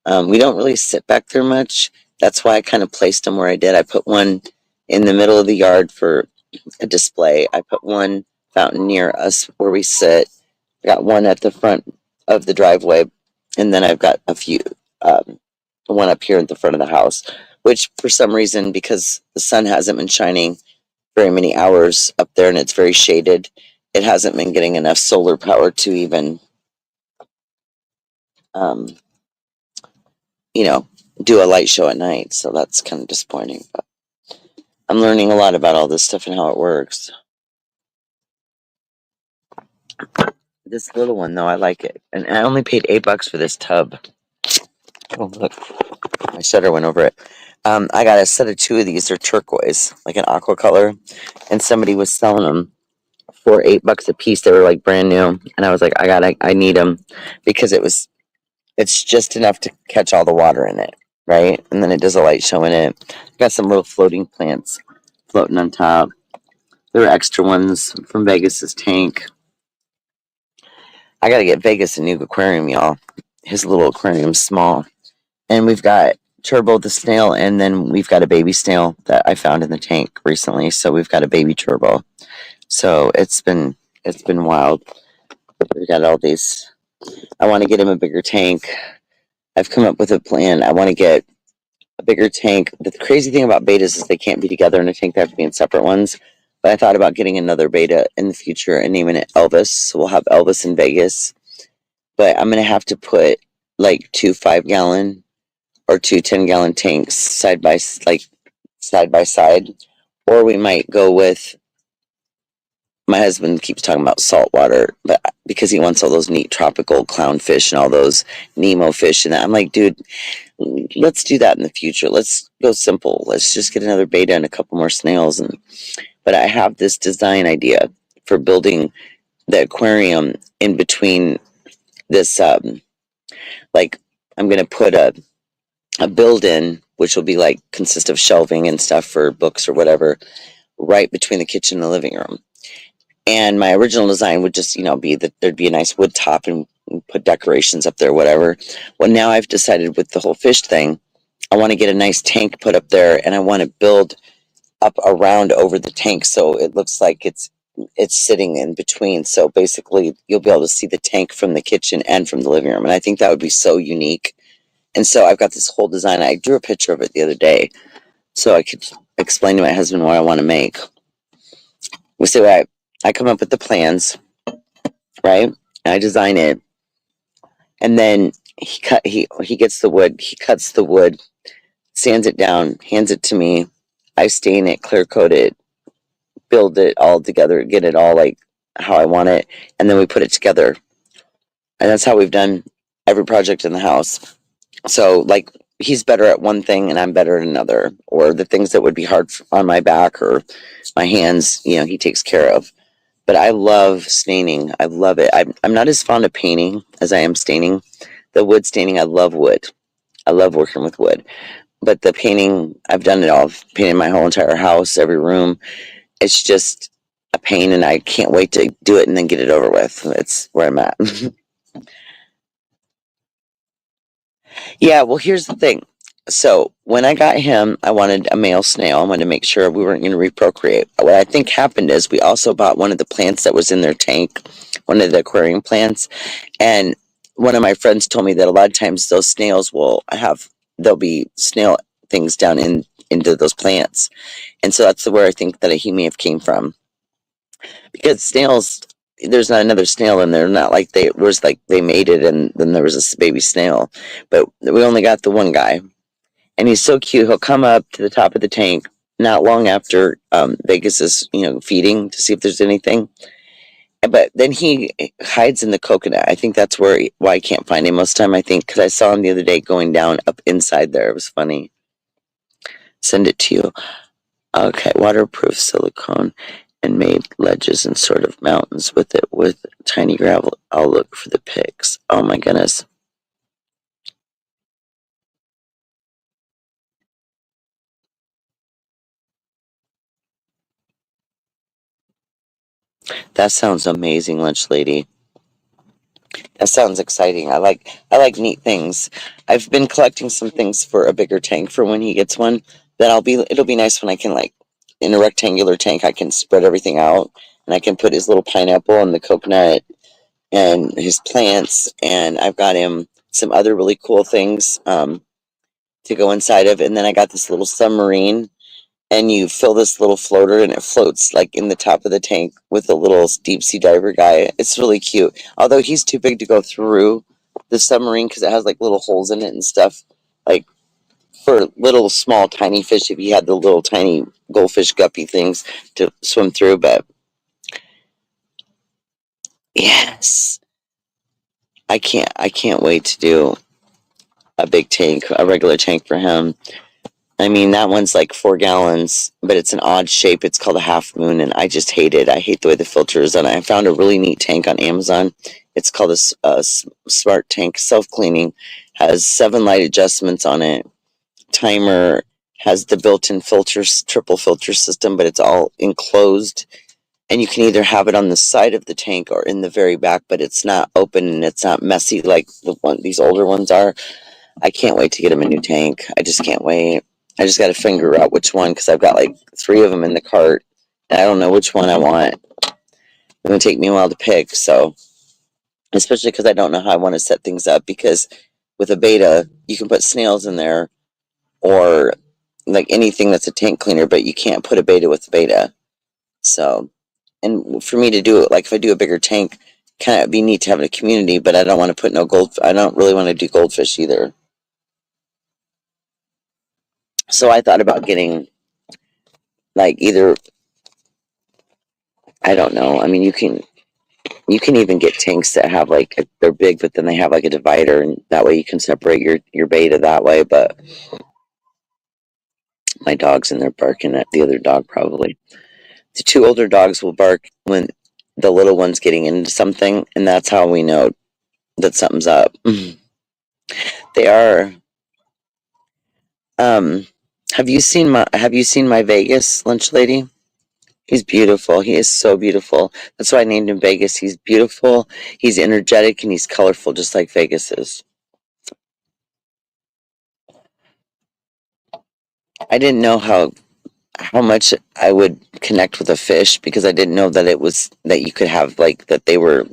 [SPEAKER 1] We don't really sit back there much. That's why I kind of placed them where I did. I put one in the middle of the yard for a display. I put one fountain near us where we sit. I got one at the front of the driveway, and then I've got a few, one up here at the front of the house, which for some reason, because the sun hasn't been shining very many hours up there and it's very shaded, it hasn't been getting enough solar power to even, um, do a light show at night. So that's kind of disappointing. But I'm learning a lot about all this stuff and how it works. This little one, though, I like it. And I only paid $8 for this tub. Oh, look. My shutter went over it. I got a set of 2 of these. They're turquoise, like an aqua color. And somebody was selling them for $8 a piece. They were like brand new. And I was like, I need them, because it's just enough to catch all the water in it, right? And then it does a light show in it. Got some little floating plants floating on top. There were extra ones from Vegas's tank. I gotta get Vegas a new aquarium, y'all. His little aquarium's small. And we've got Turbo the snail, and then we've got a baby snail that I found in the tank recently. So we've got a baby Turbo. So it's been wild. We've got all these. I want to get him a bigger tank. I've come up with a plan. I want to get a bigger tank. The crazy thing about betas is they can't be together in a tank. They have to be in separate ones. But I thought about getting another beta in the future and naming it Elvis. So we'll have Elvis in Vegas. But I'm going to have to put like 2 5-gallon or 2 10-gallon tanks side by side. Or we might go with, my husband keeps talking about saltwater, but because he wants all those neat tropical clownfish and all those Nemo fish and that. I'm like, dude, let's do that in the future. Let's go simple. Let's just get another beta and a couple more snails. But I have this design idea for building the aquarium in between this, like, I'm going to put a build-in, which will be like consist of shelving and stuff for books or whatever, right between the kitchen and the living room. And my original design would just, be that there'd be a nice wood top and put decorations up there, whatever. Well, now I've decided with the whole fish thing, I want to get a nice tank put up there, and I want to build up around over the tank so it looks like it's sitting in between. So basically, you'll be able to see the tank from the kitchen and from the living room. And I think that would be so unique And so I've got this whole design. I drew a picture of it the other day so I could explain to my husband what I want to make. So I come up with the plans, right? I design it, and then he gets the wood. He cuts the wood, sands it down, hands it to me. I stain it, clear coat it, build it all together, get it all like how I want it, and then we put it together. And that's how we've done every project in the house. So like he's better at one thing and I'm better at another, or the things that would be hard on my back or my hands, he takes care of. But I love staining. I love it. I'm not as fond of painting as I am staining. The wood staining, I love wood. I love working with wood. But the painting, I've done it all. I've painted my whole entire house, every room. It's just a pain, and I can't wait to do it and then get it over with. It's where I'm at. Yeah, well, here's the thing. So when I got him, I wanted a male snail. I wanted to make sure we weren't going to reprocreate. What I think happened is we also bought one of the plants that was in their tank, one of the aquarium plants. And one of my friends told me that a lot of times those snails there'll be snail things down into those plants. And so that's where I think that he may have came from. Because snails, there's not another snail in there. Not like it was like they mated and then there was this baby snail. But we only got the one guy. And he's so cute. He'll come up to the top of the tank not long after Vegas is, feeding to see if there's anything. But then he hides in the coconut. I think that's why I can't find him most of the time. I think because I saw him the other day going down up inside there. It was funny. Send it to you. Okay, waterproof silicone and made ledges and sort of mountains with it with tiny gravel. I'll look for the pics. Oh my goodness. That sounds amazing, lunch lady. That sounds exciting. I like neat things. I've been collecting some things for a bigger tank for when he gets one. It'll be nice when I can like in a rectangular tank I can spread everything out and I can put his little pineapple and the coconut and his plants, and I've got him some other really cool things to go inside of, and then I got this little submarine, and you fill this little floater and it floats like in the top of the tank with a little deep sea diver guy. It's really cute. Although he's too big to go through the submarine because it has like little holes in it and stuff. Like for little small tiny fish, if you had the little tiny goldfish guppy things to swim through. But yes, I can't wait to do a big tank, a regular tank for him. I mean, that one's like 4 gallons, but it's an odd shape. It's called a half moon, and I just hate it. I hate the way the filter is on it. I found a really neat tank on Amazon. It's called a smart tank, self-cleaning, has 7 light adjustments on it. Timer has the built-in filters, triple filter system, but it's all enclosed. And you can either have it on the side of the tank or in the very back, but it's not open and it's not messy like these older ones are. I can't wait to get him a new tank. I just can't wait. I just got to figure out which one because I've got like 3 of them in the cart. And I don't know which one I want. It's going to take me a while to pick. So, especially because I don't know how I want to set things up. Because with a beta, you can put snails in there or like anything that's a tank cleaner, but you can't put a beta with a beta. So, and for me to do it, like if I do a bigger tank, kind of be neat to have a community, but I don't want to put no gold. I don't really want to do goldfish either. So I thought about getting like either, I don't know. I mean, you can even get tanks that have like they're big, but then they have like a divider, and that way you can separate your beta that way. But my dog's in there barking at the other dog probably. The 2 older dogs will bark when the little one's getting into something, and that's how we know that something's up. They are. Um, have you seen my Vegas lunch lady? He's beautiful. He is so beautiful. That's why I named him Vegas. He's beautiful. He's energetic and he's colorful, just like Vegas is. I didn't know how much I would connect with a fish because I didn't know that it was that you could have like that they were.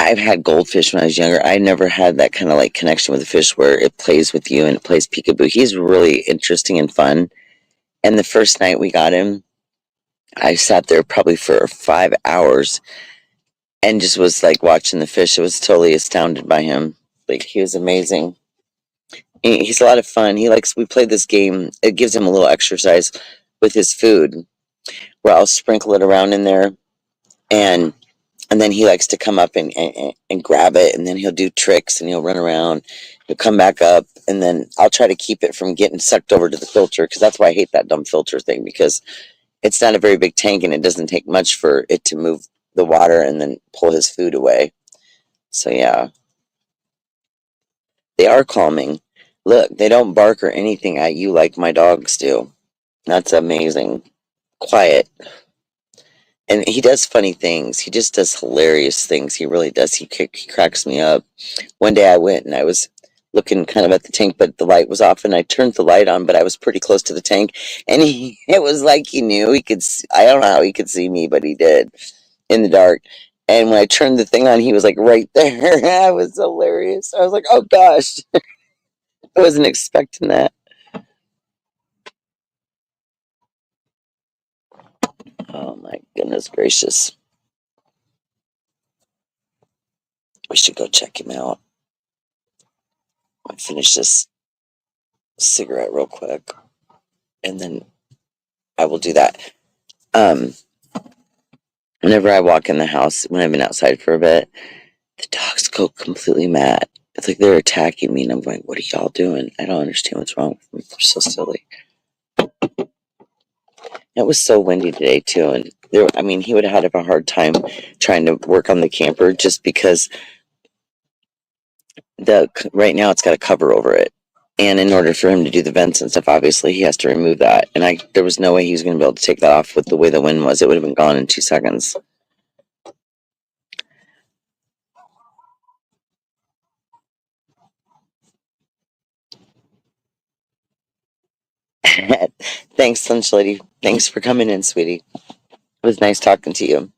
[SPEAKER 1] I've had goldfish when I was younger. I never had that kind of like connection with the fish where it plays with you and it plays peekaboo. He's really interesting and fun. And the first night we got him, I sat there probably for 5 hours and just was like watching the fish. I was totally astounded by him. Like he was amazing. He's a lot of fun. We played this game. It gives him a little exercise with his food where I'll sprinkle it around in there, and then he likes to come up and grab it, and then he'll do tricks and he'll run around. He'll come back up, and then I'll try to keep it from getting sucked over to the filter, because that's why I hate that dumb filter thing, because it's not a very big tank and it doesn't take much for it to move the water and then pull his food away. So yeah, they are calming. Look, they don't bark or anything at you like my dogs do. That's amazing. Quiet. And he does funny things. He just does hilarious things. He really does. He cracks me up. One day I went and I was looking kind of at the tank, but the light was off, and I turned the light on, but I was pretty close to the tank, and it was like he knew he could I don't know how he could see me, but he did in the dark. And when I turned the thing on, he was like right there. That was hilarious. I was like, oh gosh, I wasn't expecting that. Oh my goodness gracious. We should go check him out. I'll finish this cigarette real quick, and then I will do that. Whenever I walk in the house, when I've been outside for a bit, the dogs go completely mad. It's like they're attacking me, and I'm going, what are y'all doing? I don't understand what's wrong with them. They're so silly. It was so windy today, too, and he would have had a hard time trying to work on the camper, just because right now it's got a cover over it. And in order for him to do the vents and stuff, obviously he has to remove that. And there was no way he was going to be able to take that off with the way the wind was. It would have been gone in 2 seconds. Thanks, Lunch Lady. Thanks for coming in, sweetie. It was nice talking to you.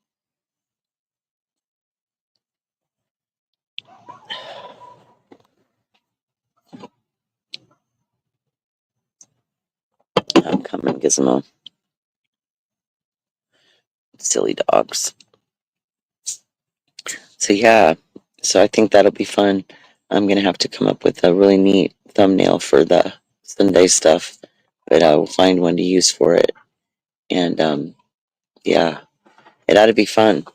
[SPEAKER 1] I'm coming, Gizmo. Silly dogs. So yeah, so I think that'll be fun. I'm gonna have to come up with a really neat thumbnail for the Sunday stuff, but I will find one to use for it. And yeah, it ought to be fun.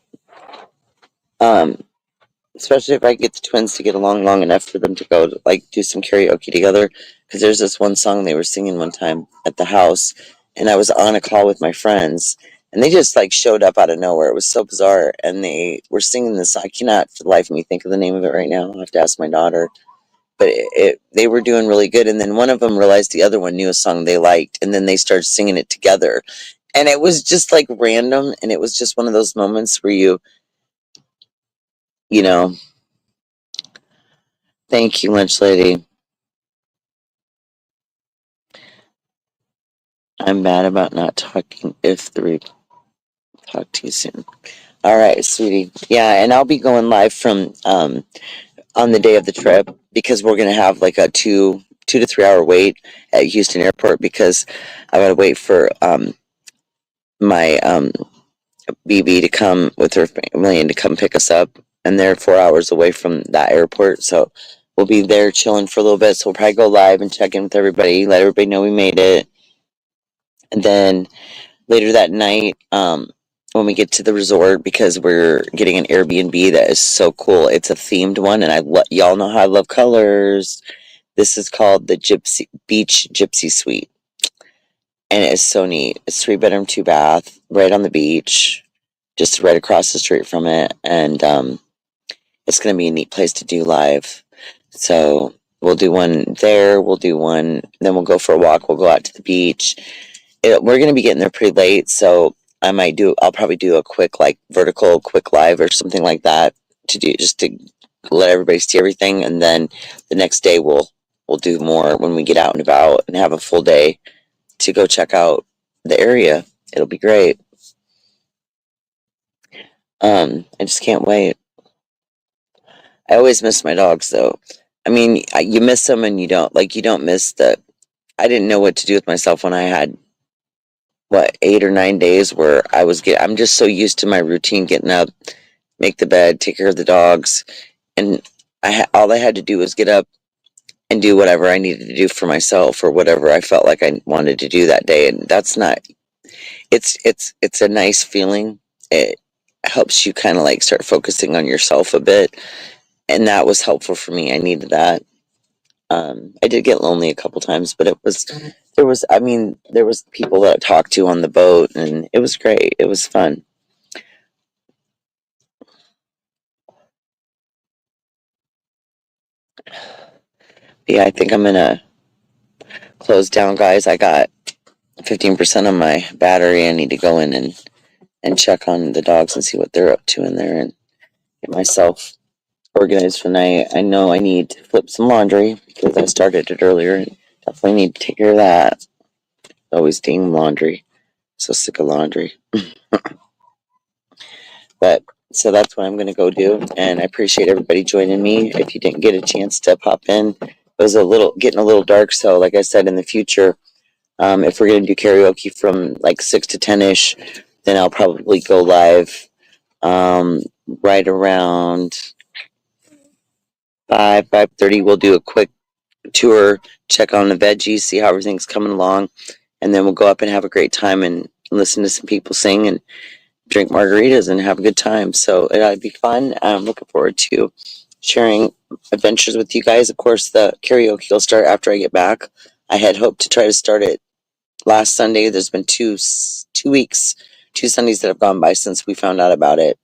[SPEAKER 1] Especially if I get the twins to get along long enough for them to go do some karaoke together. Because there's this one song they were singing one time at the house, and I was on a call with my friends, and they just showed up out of nowhere. It was so bizarre, and they were singing this. I cannot for the life of me think of the name of it right now. I'll have to ask my daughter. But they were doing really good, and then one of them realized the other one knew a song they liked, and then they started singing it together, and it was just random, and it was just one of those moments where you know. Thank you, Lunch Lady. I'm bad about not talking. Talk to you soon. All right, sweetie. Yeah, and I'll be going live from on the day of the trip, because we're gonna have a 2 to 3 hour wait at Houston Airport, because I gotta wait for my BB to come with her family and to come pick us up, and they're 4 hours away from that airport, so we'll be there chilling for a little bit. So we'll probably go live and check in with everybody, let everybody know we made it, and then later that night, when we get to the resort, because we're getting an Airbnb that is so cool. It's a themed one, and y'all know how I love colors. This is called the Beach Gypsy Suite, and it is so neat. It's 3 bedroom, 2 bath, right on the beach, just right across the street from it, and it's going to be a neat place to do live. So we'll do one there. We'll do one, then we'll go for a walk. We'll go out to the beach. We're going to be getting there pretty late, so I'll probably do a quick vertical quick live or something like that, to do just to let everybody see everything, and then the next day we'll do more when we get out and about and have a full day to go check out the area. It'll be great. I just can't wait. I always miss my dogs, though. I mean, you miss them and you don't miss the. I didn't know what to do with myself when I had, what, 8 or 9 days where I'm just so used to my routine, getting up, make the bed, take care of the dogs. And all I had to do was get up and do whatever I needed to do for myself or whatever I felt like I wanted to do that day. And that's not, it's a nice feeling. It helps you kind of like start focusing on yourself a bit. And that was helpful for me. I needed that. I did get lonely a couple times, but there was people that I talked to on the boat, and it was great. It was fun. Yeah, I think I'm gonna close down, guys. I got 15% on my battery. I need to go in and check on the dogs and see what they're up to in there and get myself organized for the night. I know I need to flip some laundry because I started it earlier and definitely need to take care of that. Always dang laundry. So sick of laundry. But so that's what I'm going to go do. And I appreciate everybody joining me. If you didn't get a chance to pop in, it was getting a little dark. So like I said, in the future, if we're going to do karaoke from like 6 to 10-ish, then I'll probably go live right around 5:30. We'll do a quick tour, check on the veggies, see how everything's coming along, and then we'll go up and have a great time and listen to some people sing and drink margaritas and have a good time. So it'll be fun. I'm looking forward to sharing adventures with you guys. Of course, the karaoke will start after I get back. I had hoped to try to start it last Sunday. There's been 2 weeks, 2 Sundays that have gone by since we found out about it,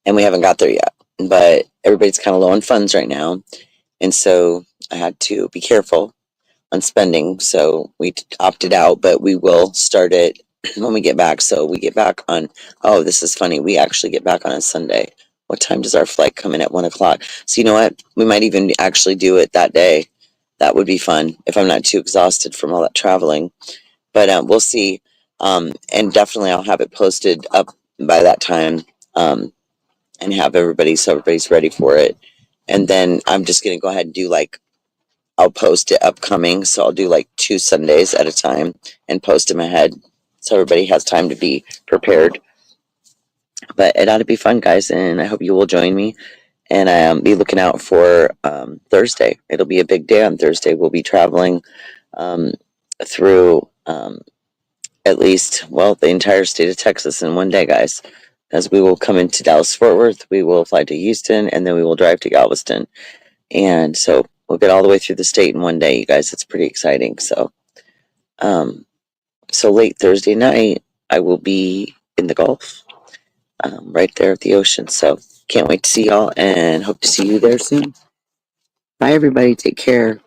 [SPEAKER 1] and we haven't got there yet. But everybody's kind of low on funds right now, and so I had to be careful on spending. So we opted out, but we will start it when we get back. So we get back on, oh, this is funny. We actually get back on a Sunday. What time does our flight come in? At 1 o'clock? So you know what? We might even actually do it that day. That would be fun if I'm not too exhausted from all that traveling. But we'll see. And definitely I'll have it posted up by that time, and have so everybody's ready for it. And then I'm just going to go ahead and do like, I'll post it upcoming. So I'll do like 2 Sundays at a time and post them ahead so everybody has time to be prepared. But it ought to be fun, guys, and I hope you will join me. And be looking out for Thursday. It'll be a big day on Thursday. We'll be traveling through at least, well, the entire state of Texas in one day, guys. As we will come into Dallas-Fort Worth, we will fly to Houston, and then we will drive to Galveston. And so we'll get all the way through the state in one day, you guys. It's pretty exciting. So, so late Thursday night, I will be in the Gulf, right there at the ocean. So can't wait to see y'all and hope to see you there soon. Bye, everybody. Take care.